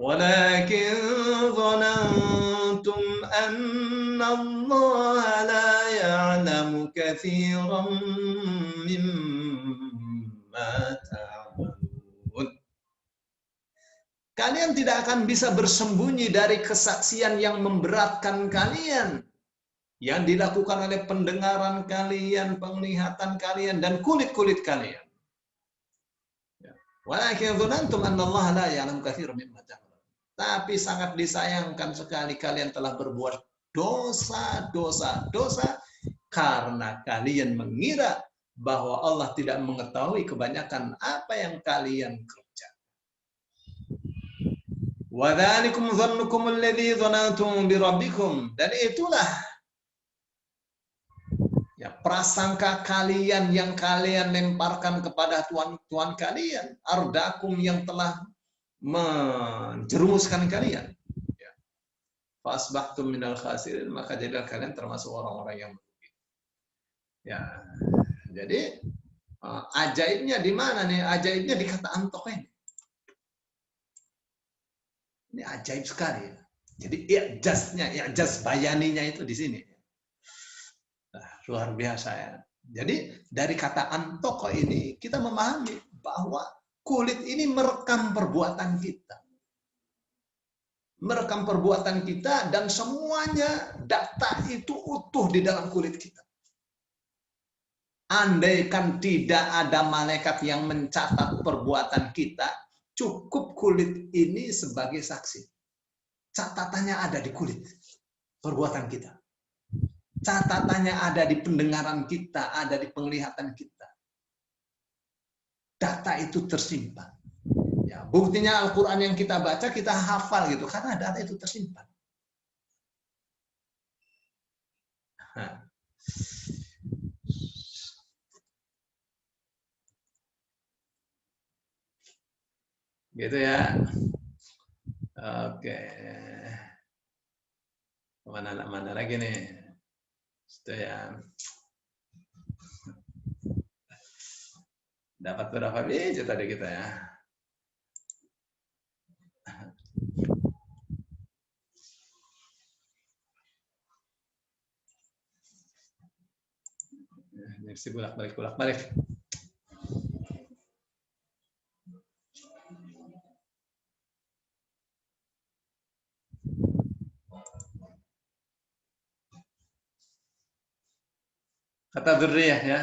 [SPEAKER 2] وَلَكِنْ ظَنَنْتُمْ أَنَّ اللَّهَ لَا يَعْلَمُ كَثِيرًا مِمَّا تَعْمَلُونَ. Kalian tidak akan bisa bersembunyi dari kesaksian yang memberatkan kalian, yang dilakukan oleh pendengaran kalian, penglihatan kalian, dan kulit-kulit kalian. Walakin dzanantum annallaha la ya'lamu katsiran mimma ta'malun. Tapi sangat disayangkan sekali kalian telah berbuat dosa karena kalian mengira bahwa Allah tidak mengetahui kebanyakan apa yang kalian kerjakan. وَذَلِكُمْ ظَنُّكُمُ الَّذِي ظَنَنْتُمْ بِرَبِّكُمْ. Dan itulah ya prasangka kalian yang kalian lemparkan kepada Tuhan kalian, ardakum yang telah menjerumuskan kalian. Ya. Fasbahtum minal khasirin, maka jadilah kalian termasuk orang-orang yang merugi. Ya. Jadi ajaibnya di mana nih? Ajaibnya di kata antok ini. Ini ajaib sekali. Jadi i'jaz bayaninya itu di sini. Nah, luar biasa ya. Jadi dari kata antoko ini kita memahami bahwa kulit ini merekam perbuatan kita. Merekam perbuatan kita dan semuanya data itu utuh di dalam kulit kita. Andaikan tidak ada malaikat yang mencatat perbuatan kita, cukup kulit ini sebagai saksi. Catatannya ada di kulit perbuatan kita. Catatannya ada di pendengaran kita, ada di penglihatan kita. Data itu tersimpan. Ya, buktinya Al-Quran yang kita baca, kita hafal gitu, karena data itu tersimpan. Nah. Gitu ya. Oke. Mana lagi nih? Itu ya. Dapat berapa biji tadi kita ya? Ini mesti bolak-balik. Kata dzurriyah ya.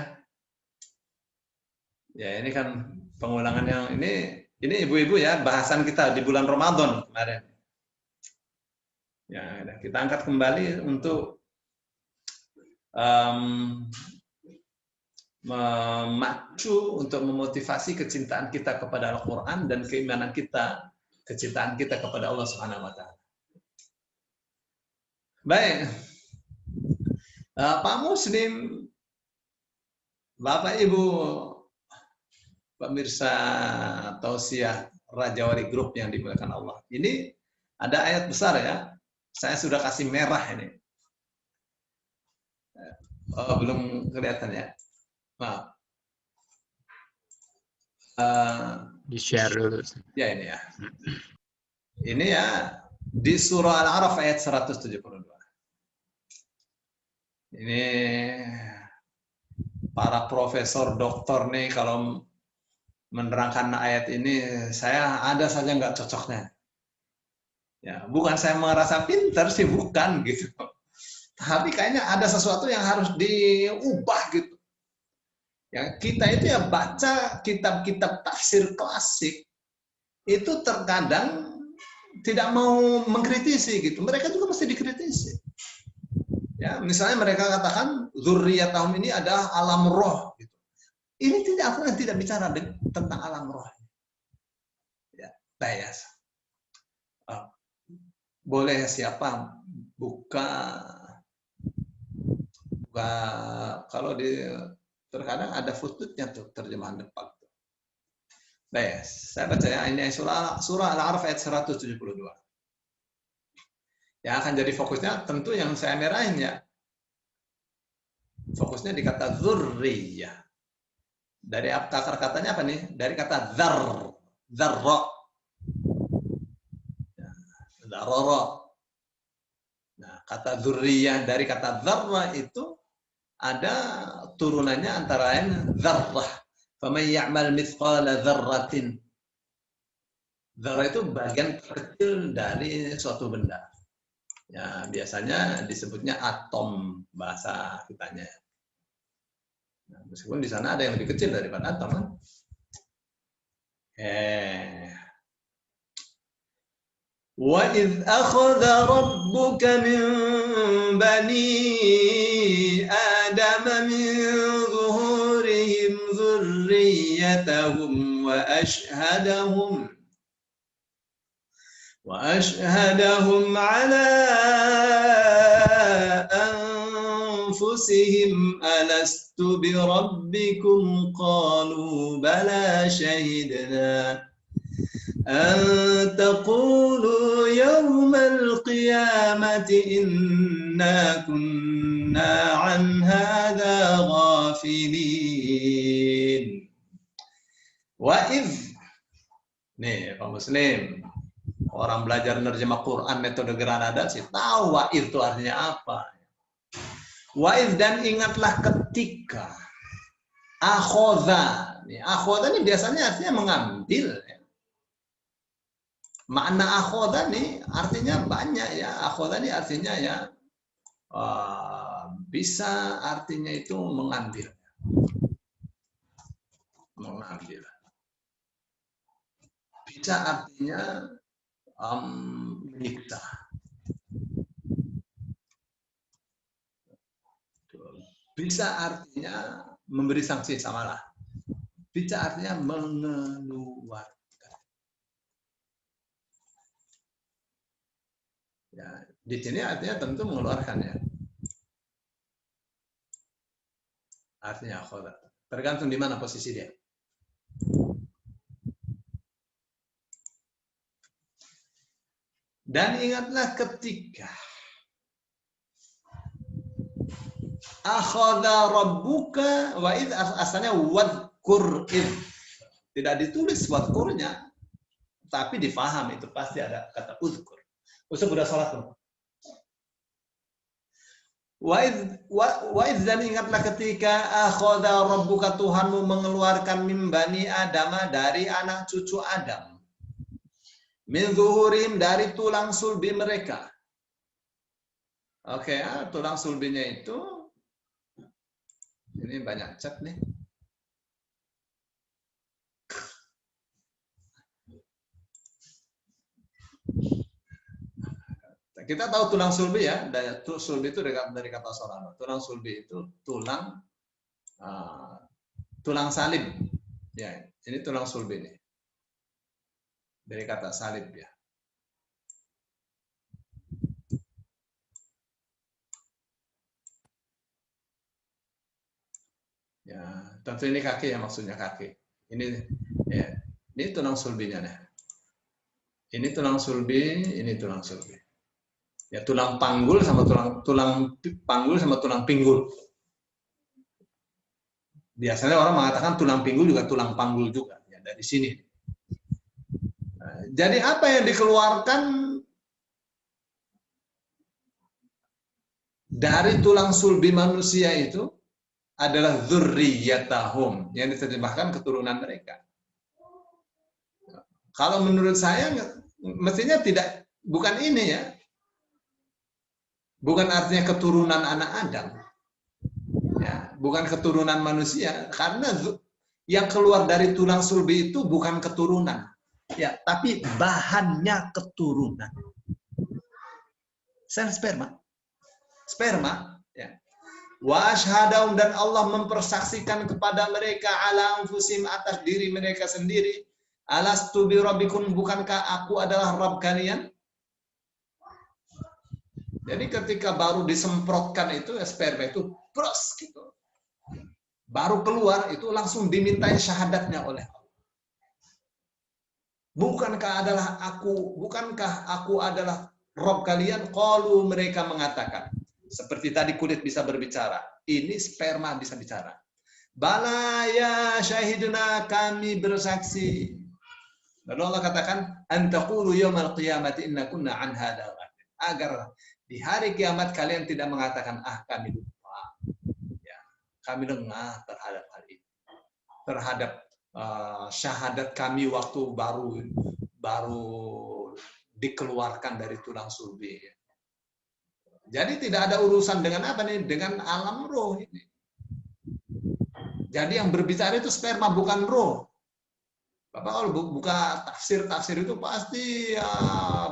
[SPEAKER 2] Ya ini kan pengulangan yang ini ibu-ibu ya, bahasan kita di bulan Ramadan kemarin. Ya, kita angkat kembali untuk memacu, untuk memotivasi kecintaan kita kepada Al-Quran dan keimanan kita, kecintaan kita kepada Allah Subhanahu wa Ta'ala. Baik, Pak Muslim, Bapak Ibu pemirsa Tausiah Raja Wali Group yang dimuliakan Allah. Ini ada ayat besar ya. Saya sudah kasih merah ini. Oh, belum kelihatan ya. Maaf.
[SPEAKER 3] Di share dulu.
[SPEAKER 2] Ya ini ya. Ini ya di surah Al-A'raf ayat 172. Ini para profesor doktor nih kalau menerangkan ayat ini saya ada saja nggak cocoknya. Ya, bukan saya merasa pinter sih, bukan gitu. Tapi kayaknya ada sesuatu yang harus diubah gitu. Ya, kita itu ya baca kitab-kitab tafsir klasik itu terkadang tidak mau mengkritisi gitu. Mereka juga mesti dikritisi. Ya, misalnya mereka katakan dzurriyyatahum ini adalah alam roh gitu. Ini tidak bicara tentang alam roh. Ya, bias. Boleh siapa buka kalau di terkadang ada footnote-nya tuh terjemahan depan. Baik, saya baca ya, ini surah Al-A'raf ayat 172. Yang akan jadi fokusnya tentu yang saya merahin ya. Fokusnya di kata dzurriyyah. Dari akar katanya apa nih? Dari kata dzarra. Dzarra. Nah, kata dzurriyyah dari kata dzarra itu ada turunannya antara lain dzarrah. Faman ya'mal mithqala dzarratin. Dzarrah itu bagian kecil dari suatu benda. Ya, biasanya disebutnya atom bahasa kitanya. Nah, meskipun di sana ada yang lebih kecil daripada atom kan. وَإِذْ أَخَذَ رَبُّكَ مِنْ بَنِي آدَمَ مِنْ ظُهُورِهِمْ ذُرِّيَّتَهُمْ وَأَشْهَدَهُمْ عَلَى أَنْفُسِهِمْ أَلَسْتُ بِرَبِّكُمْ قَالُوا بَلَى شَهِدْنَا أَن تَقُولُوا يَوْمَ الْقِيَامَةِ إِنَّا كُنَّا عَنْ هَذَا غَافِلِينَ. وَإِذْ nih Pak Muslim, orang belajar nerjemah Quran metode Granada sih tahu wa'idh itu artinya apa. Wa'idh dan ingatlah ketika. Akhodha. Akhodha ini biasanya artinya mengambil. Makna akhodha ini artinya banyak ya. Akhodha ini artinya ya bisa artinya itu mengambil. Mengambil. Bisa artinya menyiksa. Bisa artinya memberi sanksi samalah. Bisa artinya mengeluarkan. Ya, di sini artinya tentu mengeluarkan ya. Artinya akhoda. Tergantung di mana posisi dia. Dan ingatlah ketika akhoda rabbuka wa id, asalnya wadkur id. Tidak ditulis wadkurnya, tapi difaham itu pasti ada kata udkur. Ustaz udah sholat tuh. Wa id dan ingatlah ketika akhoda rabbuka Tuhanmu mengeluarkan min bani Adam dari anak cucu Adam. Min zuhurim dari tulang sulbi mereka. Oke, tulang sulbinya itu ini banyak cat nih. Kita tahu tulang sulbi ya, sulbi itu dari kata solano. Tulang sulbi itu tulang salib. Ya, ini tulang sulbi nih. Dari kata salib ya. Ya, tentu ini kaki ya, maksudnya kaki. Ini ya, ini tulang sulbinya nih. Ini tulang sulbi, ini tulang sulbi. Ya, tulang panggul sama tulang panggul sama tulang pinggul. Biasanya orang mengatakan tulang pinggul juga tulang panggul juga, ya, dari sini. Nah, jadi apa yang dikeluarkan dari tulang sulbi manusia itu adalah dzurriyyatahum, yang diterjemahkan keturunan mereka. Kalau menurut saya mestinya tidak, bukan ini ya. Bukan artinya keturunan anak Adam. Ya, bukan keturunan manusia, karena yang keluar dari tulang sulbi itu bukan keturunan. Ya, tapi bahannya keturunan. Sel sperma. Sperma, ya. Wa asyhadahum, dan Allah mempersaksikan kepada mereka ala anfusim, atas diri mereka sendiri. Alastu bi rabbikum, bukankah aku adalah Rabb kalian? Jadi ketika baru disemprotkan itu sperma itu pros gitu. Baru keluar itu langsung dimintai syahadatnya oleh Allah. Bukankah aku adalah Rabb kalian? Qalu, mereka mengatakan. Seperti tadi kulit bisa berbicara, ini sperma bisa bicara. Bala ya syahiduna, kami bersaksi. Lalu Allah katakan, antaqulu yaumal qiyamati inna kunna an hadza ghafilin. Agar di hari kiamat kalian tidak mengatakan, kami lupa. Ya, kami lengah terhadap hal ini. Terhadap syahadat kami waktu baru dikeluarkan dari tulang sulbi. Jadi tidak ada urusan dengan apa nih? Dengan alam roh ini. Jadi yang berbicara itu sperma, bukan roh. Bapak kalau buka tafsir itu pasti ya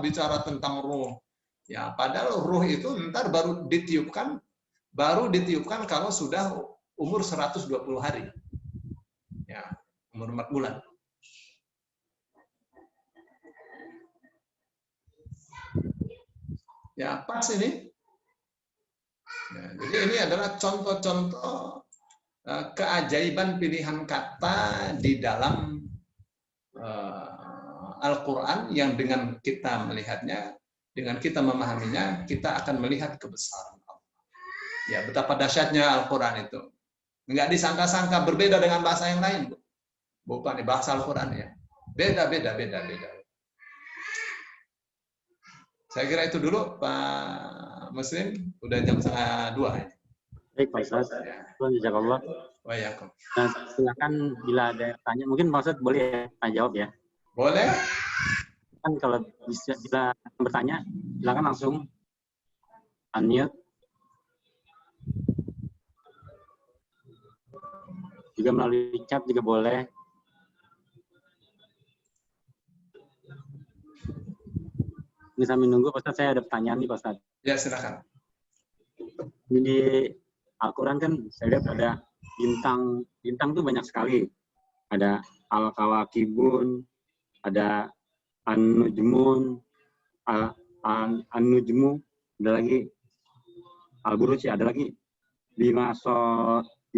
[SPEAKER 2] bicara tentang roh. Ya, padahal roh itu ntar baru ditiupkan kalau sudah umur 120 hari. Ya, umur 4 bulan. Ya, pas ini. Ya, jadi ini adalah contoh-contoh keajaiban pilihan kata di dalam Al-Quran yang dengan kita melihatnya, dengan kita memahaminya, kita akan melihat kebesaran Allah. Ya, betapa dahsyatnya Al-Quran itu. Enggak disangka-sangka, berbeda dengan bahasa yang lain, Bu. Bukan bahasa Al-Quran ya. Beda. Saya kira itu dulu, Pak Muslim. Udah jam 1:30.
[SPEAKER 1] Baik, Pak Ustaz. Jazakallah.
[SPEAKER 2] Waalaikumsalam.
[SPEAKER 1] Nah, silakan bila ada yang tanya, mungkin Pak Ustaz boleh ya, jawab ya.
[SPEAKER 2] Boleh.
[SPEAKER 1] Kan kalau bila bertanya, silakan langsung unmute. Juga melalui chat juga boleh. Ini sambil nunggu, Pak Ustaz, saya ada pertanyaan nih, Pak Ustaz.
[SPEAKER 2] Ya, silakan.
[SPEAKER 1] Di Al-Quran kan saya lihat ada bintang tuh banyak sekali. Ada Al-Kawakibun, ada An-Nujmun, An-Nujmu, ada lagi Al-Buruj, ada lagi Bimasobiha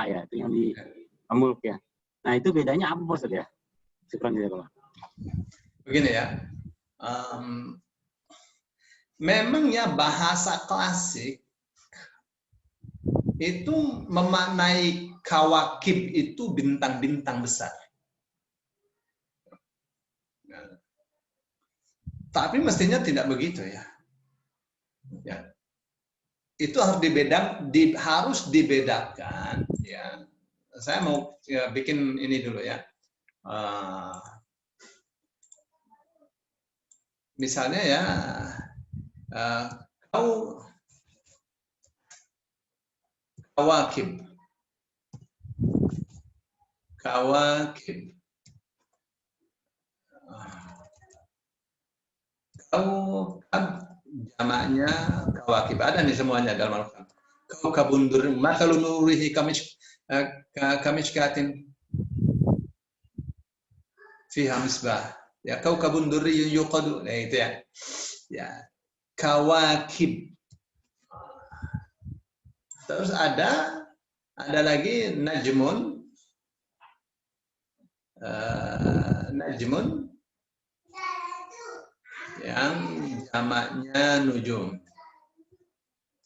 [SPEAKER 1] ya, itu yang di Mulk ya. Nah, itu bedanya apa, Ustaz ya?
[SPEAKER 2] Begini ya. Memang ya bahasa klasik itu memaknai kawakib itu bintang-bintang besar. Tapi mestinya tidak begitu ya. Ya. Itu harus dibedakan ya. Saya mau bikin ini dulu ya. Misalnya ya, kawakib. Jamaknya kawakib. Ada nih semuanya dalam Al-Quran. Kaukabun durri mathalu nurihi kamishkatin fiha misbah. Ya, kaukabun durri yuqadu. Nah, itu ya. Ya, kawakib. Terus ada lagi najmun. Najmun yang jamaknya nujum.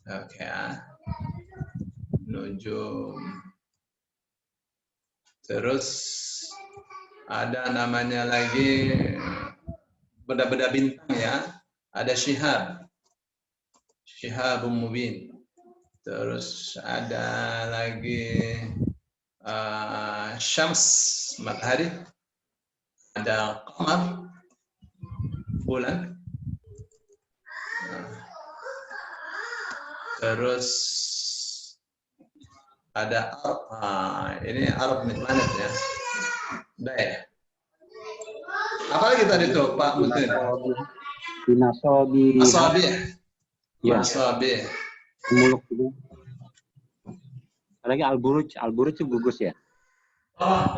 [SPEAKER 2] Oke ya. Nujum. Terus ada namanya lagi benda-benda bintang ya. Ada syihab. Syihabun mubin. Terus ada lagi syams, matahari. Ada qamar, bulan. Terus ada ini Arab planet ya. Baik. Apalagi tadi tuh Pak Mutin?
[SPEAKER 1] Binasobi.
[SPEAKER 2] Asabi.
[SPEAKER 1] Ya.
[SPEAKER 2] Asabi.
[SPEAKER 1] Muluk itu. Ada lagi al-buruj. Al-buruj itu gugus ya.
[SPEAKER 2] Bawa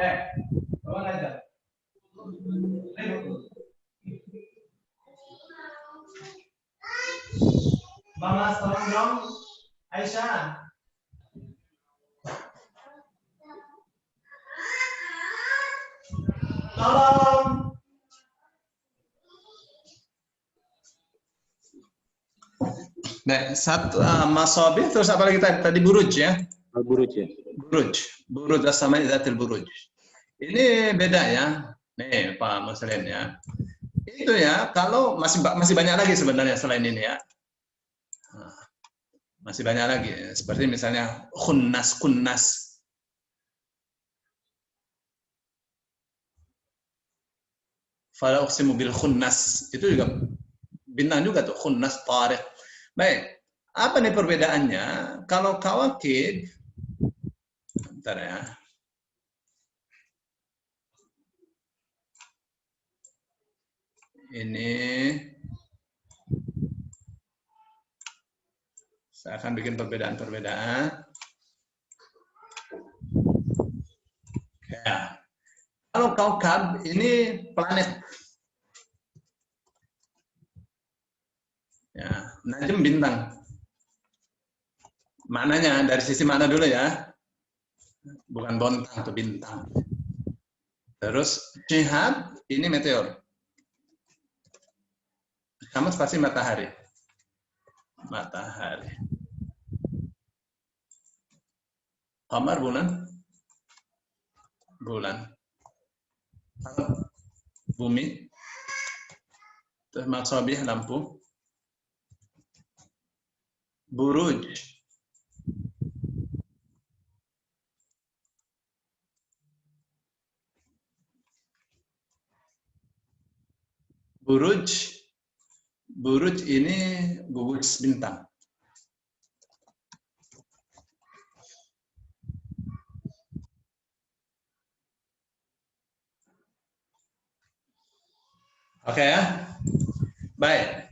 [SPEAKER 2] aja. Mama, tolong dong. Aisyah. Tolong. Nah, satu masabih, terus apa lagi tadi buruj ya?
[SPEAKER 1] Al-buruj ya.
[SPEAKER 2] Buruj sama idzatul buruj. Ini beda ya. Nih Pak Muslim ya. Itu ya, kalau masih banyak lagi sebenarnya selain ini ya. Masih banyak lagi, seperti misalnya kunnas. Fala uqsimu bil khunnas, itu juga bintang juga tuh, khunnas tariq. Baik, apa nih perbedaannya? Kalau kawakib, bentar ya. Ini saya akan bikin perbedaan-perbedaan. Ya. Kalau kaukab ini planet. Ya, najm bintang. Maknanya dari sisi makna dulu ya. Bukan bontang atau bintang. Terus syihab ini meteor. Kamu pasti matahari. Matahari. Qamar bulan. Bulan. Bumi. Terus masabih lampu. Buruj. Buruj ini gugus bintang. Oke ya. Baik.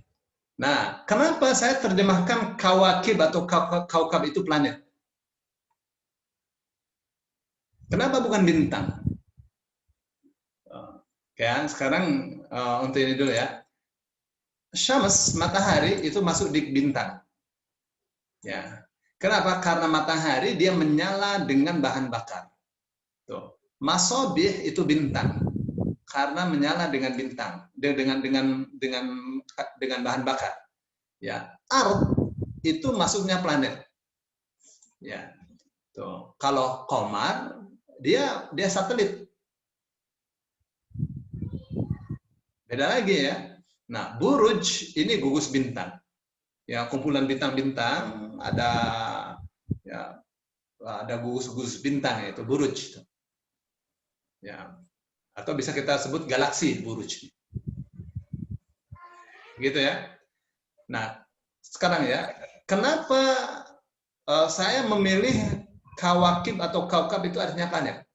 [SPEAKER 2] Nah, kenapa saya terjemahkan kawakib atau kaukab itu planet? Kenapa bukan bintang? Oke, sekarang untuk ini dulu ya. Syams, matahari itu masuk di bintang. Ya. Kenapa? Karena matahari dia menyala dengan bahan bakar. Tuh. Masabih itu bintang. Karena menyala dengan bintang, dengan bahan bakar. Ya. Ard itu masuknya planet. Ya. Tuh. Kalau qamar dia satelit. Beda lagi ya. Nah, buruj ini gugus bintang. Ya, kumpulan bintang-bintang, ada gugus-gugus bintang, yaitu buruj. Ya. Atau bisa kita sebut galaksi buruj. Gitu ya. Nah, sekarang ya, kenapa saya memilih kawakib atau kaukab itu artinya planet?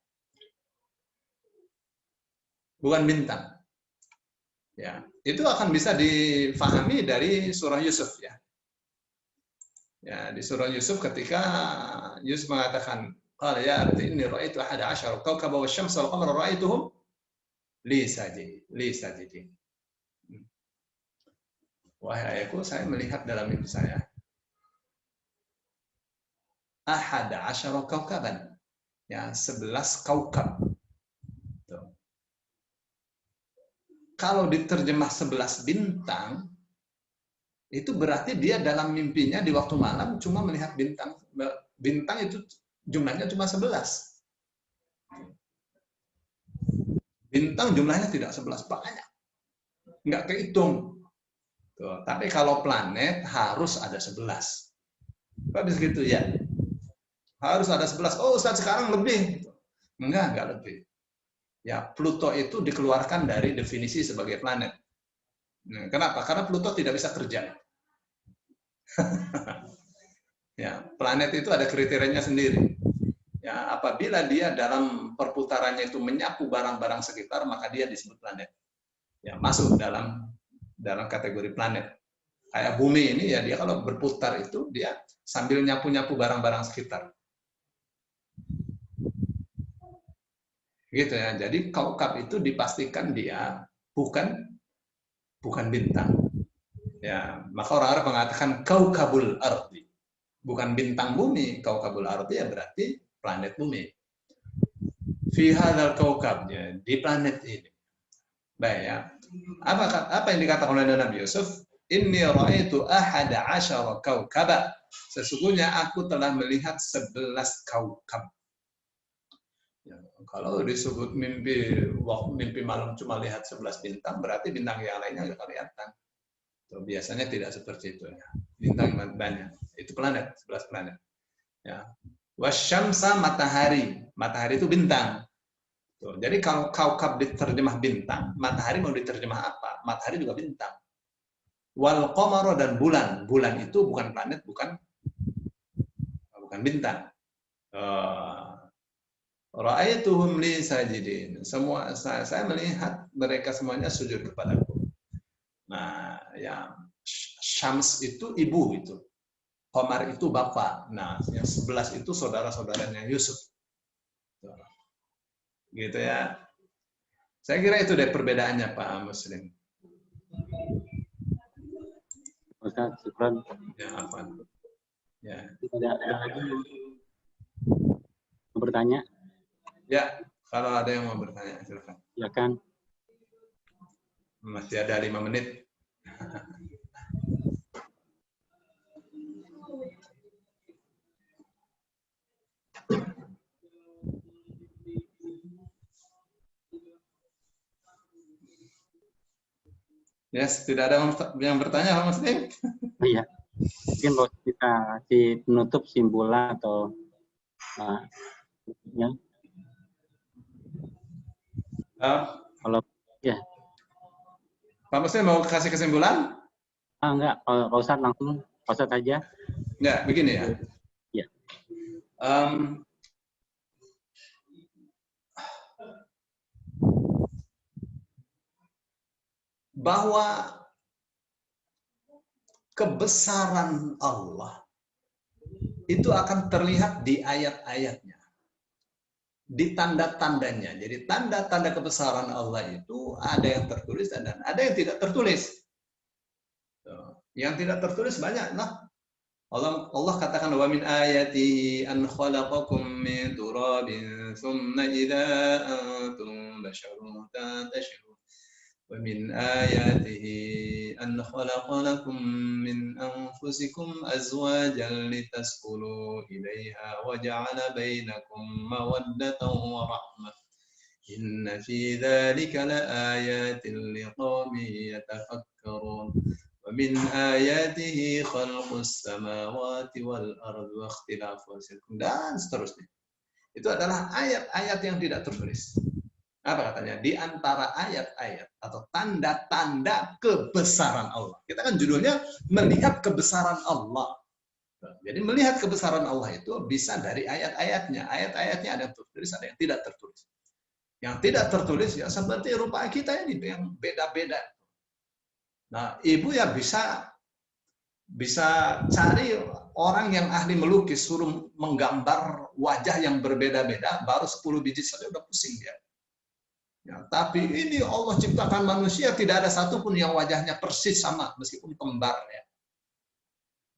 [SPEAKER 2] Bukan bintang. Ya, itu akan bisa difahami dari surah Yusuf ya. Ya, di surah Yusuf ketika Yusuf mengatakan, qala ya abati inni ra'aitu 11 kawkaban wasyamsa wal qamara ra'aituhum li sajidin. Wahai ayahku, saya melihat dalam mimpi saya ahada asyara kaukaban. Ya, 11 kaukab. Tuh. Kalau diterjemah 11 bintang, itu berarti dia dalam mimpinya di waktu malam cuma melihat bintang. Bintang itu jumlahnya cuma 11. Bintang jumlahnya tidak 11, banyak. Nggak kehitung. Tuh. Tapi kalau planet harus ada 11. Kok bisa gitu ya? Harus ada 11. Oh, Ustaz sekarang lebih. Enggak lebih. Ya, Pluto itu dikeluarkan dari definisi sebagai planet. Nah, kenapa? Karena Pluto tidak bisa kerja. Ya, planet itu ada kriterianya sendiri. Ya, apabila dia dalam perputarannya itu menyapu barang-barang sekitar, maka dia disebut planet. Ya, masuk dalam kategori planet. Kayak bumi ini ya, dia kalau berputar itu dia sambil nyapu-nyapu barang-barang sekitar. Gitu ya. Jadi kaukab itu dipastikan dia bukan bintang. Ya, maka orang-orang mengatakan kaukabul ardi. Bukan bintang bumi, kaukabul ardi ya berarti planet bumi. Fi hadzal kaukab, ya, di planet ini. Baik ya. Apa yang dikatakan oleh Nabi Yusuf? Inni ra'aitu ahada asyara kaukaba. Sesungguhnya aku telah melihat 11 kaukab. Ya, kalau disebut mimpi malam cuma lihat 11 bintang, berarti bintang yang lainnya nggak kelihatan. So, biasanya tidak seperti itu. Ya. Bintang banyak. Itu planet, 11 planet. Ya. Wasyamsa, matahari. Matahari itu bintang. Tuh, jadi kalau kaukab diterjemah bintang, matahari mau diterjemah apa? Matahari juga bintang. Wal qamara, dan bulan. Bulan itu bukan planet, bukan bintang. Ra'aituhum li sajidin. Semua saya melihat mereka semuanya sujud kepadaku. Nah, ya Syams itu ibu itu. Qamar itu bapak. Nah, yang 11 itu saudara-saudaranya Yusuf. Gitu ya. Saya kira itu deh perbedaannya Pak Muslim.
[SPEAKER 1] Ustaz, syukran.
[SPEAKER 2] Ya, apa? Ya.
[SPEAKER 1] Ada lagi mau bertanya?
[SPEAKER 2] Ya, kalau ada yang mau bertanya, silakan.
[SPEAKER 1] Ya kan.
[SPEAKER 2] Masih ada 5 menit. Yes, tidak ada yang bertanya, Pak Muslim?
[SPEAKER 1] Iya. Mungkin kalau kita di penutup simpulan atau ya. Kalau ya.
[SPEAKER 2] Pak Muslim mau kasih kesimpulan?
[SPEAKER 1] Enggak, Pak Ustadz langsung, Pak Ustadz aja.
[SPEAKER 2] Enggak, begini ya.
[SPEAKER 1] Ya.
[SPEAKER 2] Bahwa kebesaran Allah itu akan terlihat di ayat-ayatnya, di tanda-tandanya. Jadi tanda-tanda kebesaran Allah itu ada yang tertulis dan ada yang tidak tertulis. Yang tidak tertulis banyak. Nah, Allah katakan wa min ayati an khalaqakum min turabin thumma idza antum basharun tantashirun. ومن آياته أن خلق لكم من أنفسكم أزواجا لتسكنوا إليها وجعل بينكم مودة ورحمة إن في ذلك لآيات لقوم يتفكرون ومن آياته خلق السماوات والأرض واختلاف ألسنتكم dan seterusnya. Itu adalah ayat-ayat yang tidak tertulis. Apa katanya? Di antara ayat-ayat atau tanda-tanda kebesaran Allah. Kita kan judulnya melihat kebesaran Allah. Jadi melihat kebesaran Allah itu bisa dari ayat-ayatnya. Ayat-ayatnya ada yang tertulis, ada yang tidak tertulis. Yang tidak tertulis ya seperti rupa kita ini yang beda-beda. Nah, ibu ya bisa cari orang yang ahli melukis, suruh menggambar wajah yang berbeda-beda, baru 10 biji saja udah pusing dia. Ya, tapi ini Allah ciptakan manusia tidak ada satupun yang wajahnya persis sama meskipun kembar ya.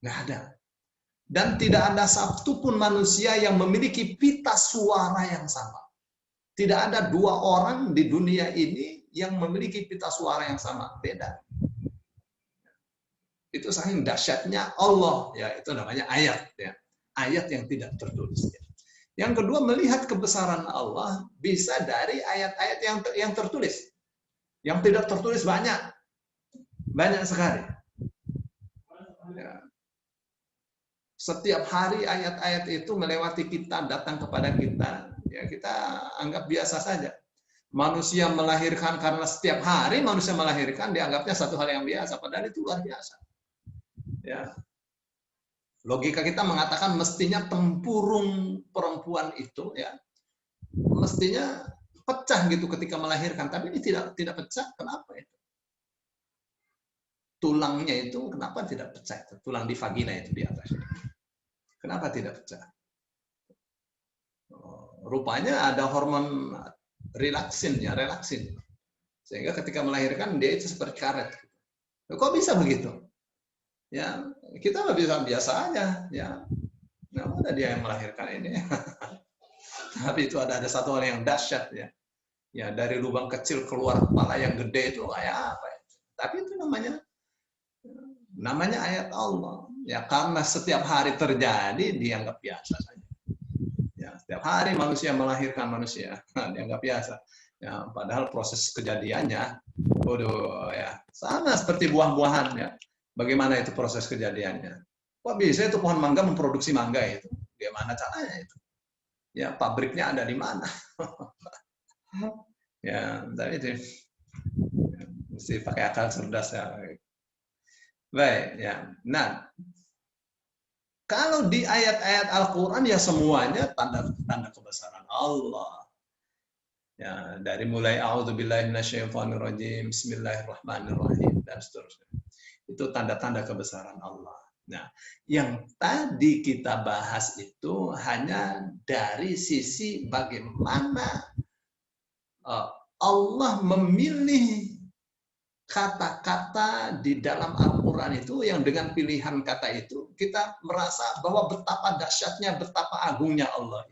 [SPEAKER 2] Nggak ada. Dan tidak ada satupun manusia yang memiliki pita suara yang sama. Tidak ada dua orang di dunia ini yang memiliki pita suara yang sama. Beda. Itu saking dahsyatnya Allah. Ya, itu namanya ayat. Ya. Ayat yang tidak tertulis. Ya. Yang kedua, melihat kebesaran Allah bisa dari ayat-ayat yang tertulis. Yang tidak tertulis banyak. Banyak sekali. Ya. Setiap hari ayat-ayat itu melewati kita, datang kepada kita. Ya, kita anggap biasa saja. Manusia melahirkan karena setiap hari manusia melahirkan dianggapnya satu hal yang biasa. Padahal itu luar biasa. Ya. Logika kita mengatakan mestinya tempurung perempuan itu ya mestinya pecah gitu ketika melahirkan, tapi ini tidak pecah. Kenapa itu? Tulangnya itu kenapa tidak pecah? Tulang di vagina itu di atas. Kenapa tidak pecah? Rupanya ada hormon relaksin ya, relaksin. Sehingga ketika melahirkan dia itu seperti karet. Kok bisa begitu? Ya, kita lebih biasa aja ya. Nggak ada dia yang melahirkan ini. Tapi itu ada satu hal yang dahsyat ya. Ya, dari lubang kecil keluar kepala yang gede itu kayak apa ya? Tapi itu namanya ayat Allah. Ya, karena setiap hari terjadi dianggap biasa saja. Ya, setiap hari manusia melahirkan manusia, dianggap biasa. Ya, padahal proses kejadiannya, bodoh ya, sama seperti buah-buahan ya. Bagaimana itu proses kejadiannya? Kok bisa itu pohon mangga memproduksi mangga itu? Bagaimana caranya itu? Ya, pabriknya ada di mana? Ya, tapi itu ya, mesti pakai akal cerdas ya. Baik, ya. Nah, kalau di ayat-ayat Al-Quran ya semuanya tanda kebesaran Allah. Ya, dari mulai a'udzubillahi minasyaitonirrajim, bismillahirrahmanirrahim dan seterusnya. Itu tanda-tanda kebesaran Allah. Nah, yang tadi kita bahas itu hanya dari sisi bagaimana Allah memilih kata-kata di dalam Al-Quran itu yang dengan pilihan kata itu kita merasa bahwa betapa dahsyatnya, betapa agungnya Allah.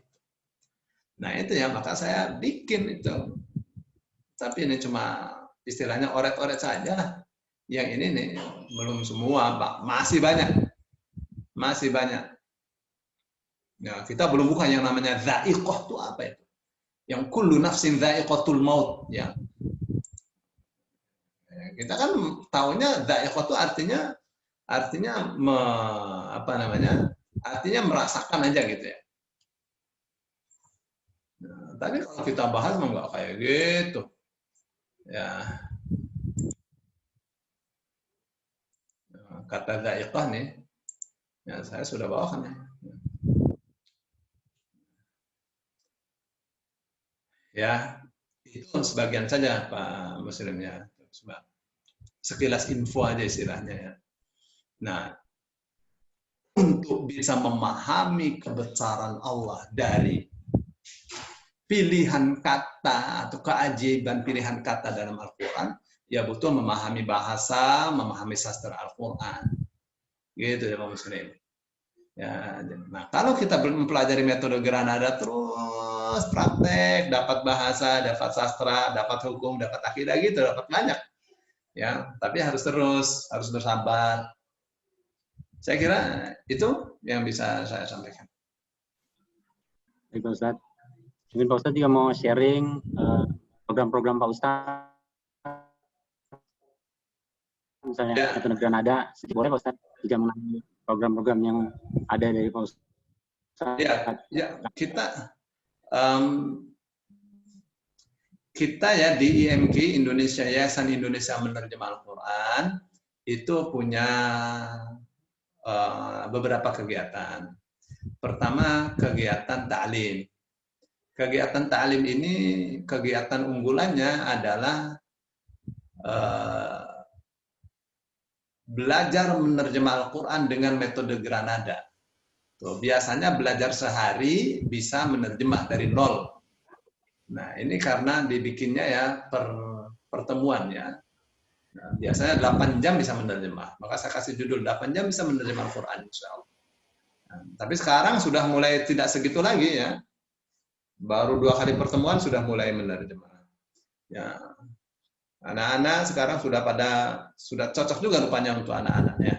[SPEAKER 2] Nah itu ya, maka saya bikin itu. Tapi ini cuma istilahnya oret-oret saja. Yang ini nih belum semua, Pak. Masih banyak. Masih banyak. Nah, kita belum buka yang namanya dha'iqah itu apa itu? Yang kullu nafsin dha'iqatul maut. Ya. Kita kan tahunya dha'iqah itu artinya artinya merasakan aja gitu ya. Nah, tapi kalau kita bahas mah nggak kayak gitu. Ya. Kata dha'iqah nih, ya saya sudah bawakan ya. Ya, itu sebagian saja Pak Muslim ya. Sekilas info aja istilahnya ya. Nah, untuk bisa memahami kebesaran Allah dari pilihan kata atau keajaiban pilihan kata dalam Al-Quran, ya butuh memahami bahasa, memahami sastra Al-Quran. Gitu ya Pak Muslim. Ya, nah kalau kita mempelajari metode Granada terus praktek, dapat bahasa, dapat sastra, dapat hukum, dapat akidah gitu, dapat banyak. Ya, tapi harus bersabar. Saya kira itu yang bisa saya sampaikan.
[SPEAKER 1] Baik Pak Ustadz. Mungkin Pak Ustadz juga mau sharing program-program Pak Ustadz. Misalnya metode Granada, boleh Pak Ustadz juga mengenai program-program yang ada dari Pak Ustadz.
[SPEAKER 2] Ya, kita ya di IMG Indonesia, Yayasan Indonesia Menerjemah Al-Quran itu punya beberapa kegiatan. Pertama, kegiatan ta'lim. Kegiatan ta'lim ini, kegiatan unggulannya adalah belajar menerjemah Al-Quran dengan metode Granada. Tuh, biasanya belajar sehari bisa menerjemah dari nol. Nah, ini karena dibikinnya ya per pertemuan ya. Nah, biasanya 8 jam bisa menerjemah. Maka saya kasih judul 8 jam bisa menerjemah Al-Quran, insya Allah. Tapi sekarang sudah mulai tidak segitu lagi ya. Baru 2 kali pertemuan sudah mulai menerjemah. Ya, anak-anak sekarang sudah cocok juga rupanya untuk anak-anak ya.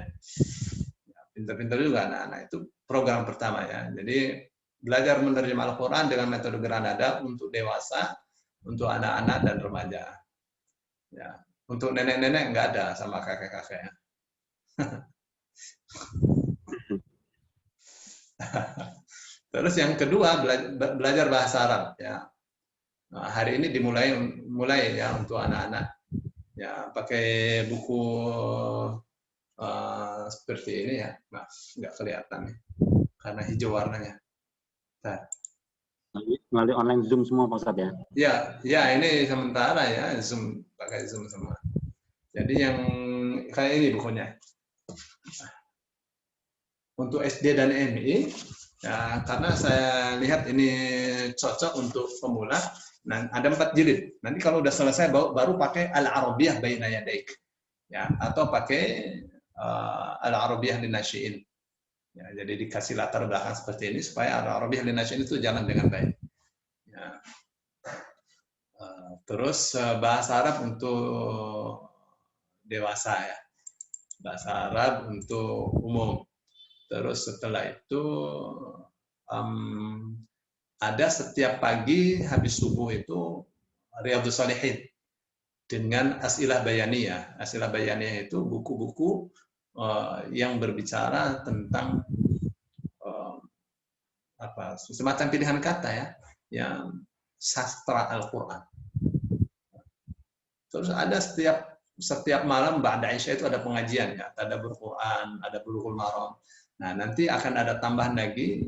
[SPEAKER 2] Pintar-pintar juga anak-anak, itu program pertama ya. Jadi belajar menerjemah Al-Quran dengan metode Granada untuk dewasa, untuk anak-anak dan remaja. Ya, untuk nenek-nenek nggak ada sama kakek-kakek. Ya. Terus yang kedua belajar bahasa Arab ya. Nah, hari ini mulai ya untuk anak-anak ya pakai buku seperti ini ya. Maaf nggak kelihatan nih karena hijau warnanya. Nah.
[SPEAKER 1] Melalui online Zoom semua Pak Ustadz ya?
[SPEAKER 2] Ya ini sementara ya Zoom, pakai Zoom semua. Jadi yang kayak ini bukunya. Untuk SD dan MI, ya, karena saya lihat ini cocok untuk pemula, nah, ada 4 jilid. Nanti kalau udah selesai baru pakai Al-Arabiyah Baina Yadaik, ya, atau pakai Al-Arabiyah Linasyi'in. Ya, jadi dikasih latar belakang seperti ini supaya Al-Arabiyah Linasyi'in itu jalan dengan baik. Ya. Terus bahasa Arab untuk dewasa ya, bahasa Arab untuk umum. Terus setelah itu ada setiap pagi habis subuh itu Riyadhus Shalihin dengan As'ilah Bayaniyah. As'ilah Bayaniyah itu buku-buku yang berbicara tentang semacam pilihan kata ya, yang sastra Al-Quran. Terus ada setiap malam ba'da Isya itu ada pengajian ya, ada Quran, ada Bulughul Maram. Nah, nanti akan ada tambahan lagi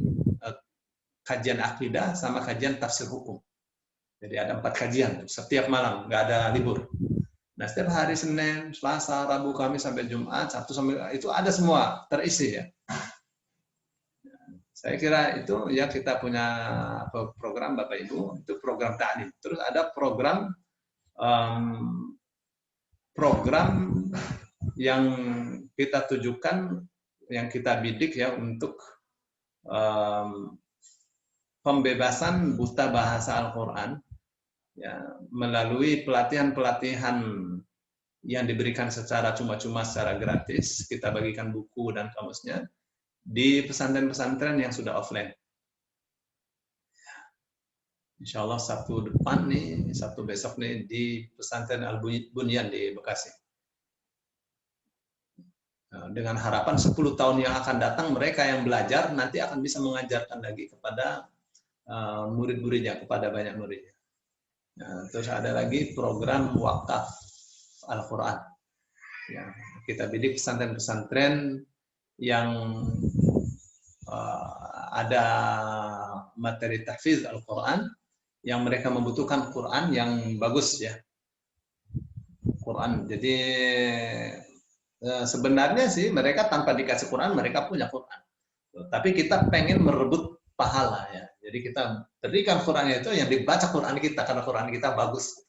[SPEAKER 2] kajian akidah sama kajian tafsir hukum. Jadi ada 4 kajian setiap malam, nggak ada libur. Nah, setiap hari Senin, Selasa, Rabu, Kamis sampai Jumat, Sabtu sampai itu ada semua terisi ya. Saya kira itu ya kita punya program Bapak Ibu, itu program ta'lim. Terus ada program yang kita tujukan, yang kita bidik ya untuk pembebasan buta bahasa Al-Quran ya, melalui pelatihan-pelatihan yang diberikan secara cuma-cuma, secara gratis. Kita bagikan buku dan kamusnya di pesantren-pesantren yang sudah offline. Insya Allah Sabtu depan nih, Sabtu besok nih di pesantren Al-Bunyan di Bekasi. Dengan harapan 10 tahun yang akan datang mereka yang belajar nanti akan bisa mengajarkan lagi kepada murid-muridnya, kepada banyak muridnya. Nah, terus ada lagi program wakaf Al-Quran. Ya, kita bidik pesantren-pesantren yang ada materi tahfiz Al-Quran, yang mereka membutuhkan Quran yang bagus ya. Quran. Jadi sebenarnya sih mereka tanpa dikasih Quran mereka punya Quran. Tapi kita pengen merebut pahala ya. Jadi kita berikan Quran itu yang dibaca Quran kita karena Quran kita bagus.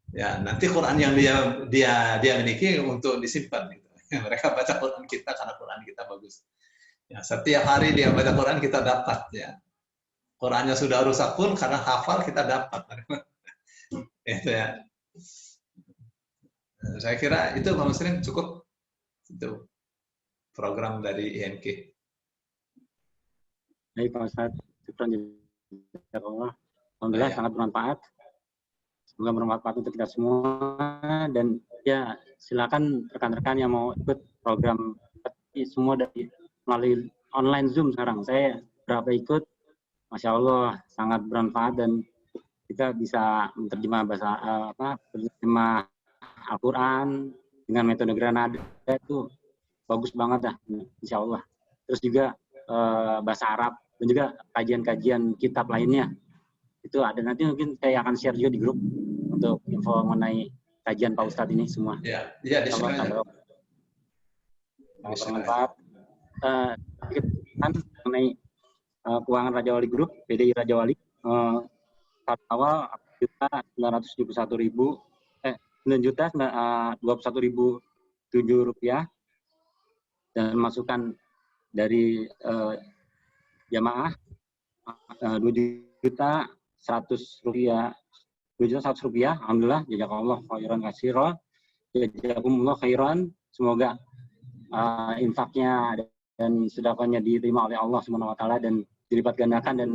[SPEAKER 2] Ya, nanti Quran yang dia miliki untuk disimpan gitu. Mereka baca Quran kita karena Quran kita bagus. Ya, setiap hari dia baca Quran kita dapat ya. Qurannya sudah rusak pun karena hafal kita dapat. Itu ya. Saya kira itu Pak Muslim cukup itu program dari IMK.
[SPEAKER 1] Baik Pak Ustadz, alhamdulillah sangat bermanfaat. Semoga bermanfaat untuk kita semua, dan ya silakan rekan-rekan yang mau ikut program semua dari melalui online Zoom sekarang. Saya berapa ikut, Masya Allah sangat bermanfaat, dan kita bisa menerjemah bahasa menerjemah Al-Quran dengan metode Granada itu bagus banget dah, Insya Allah. Terus juga bahasa Arab dan juga kajian-kajian kitab lainnya itu ada. Nanti mungkin saya akan share juga di grup untuk info mengenai kajian Pak Ustadz ini semua.
[SPEAKER 2] Ya, di sana.
[SPEAKER 1] Bermanfaat. Kan mengenai keuangan Raja Wali Group, PDI Raja Wali, awal 9.921.007 rupiah, dan masukan dari jamaah 2.100.000 rupiah. 2.100.000 rupiah. Alhamdulillah, jazakallah khairan katsira. Jazakumullah khairan. Semoga infaknya dan sedekahnya diterima oleh Allah Subhanahu wa taala dan dilipat gandakan dan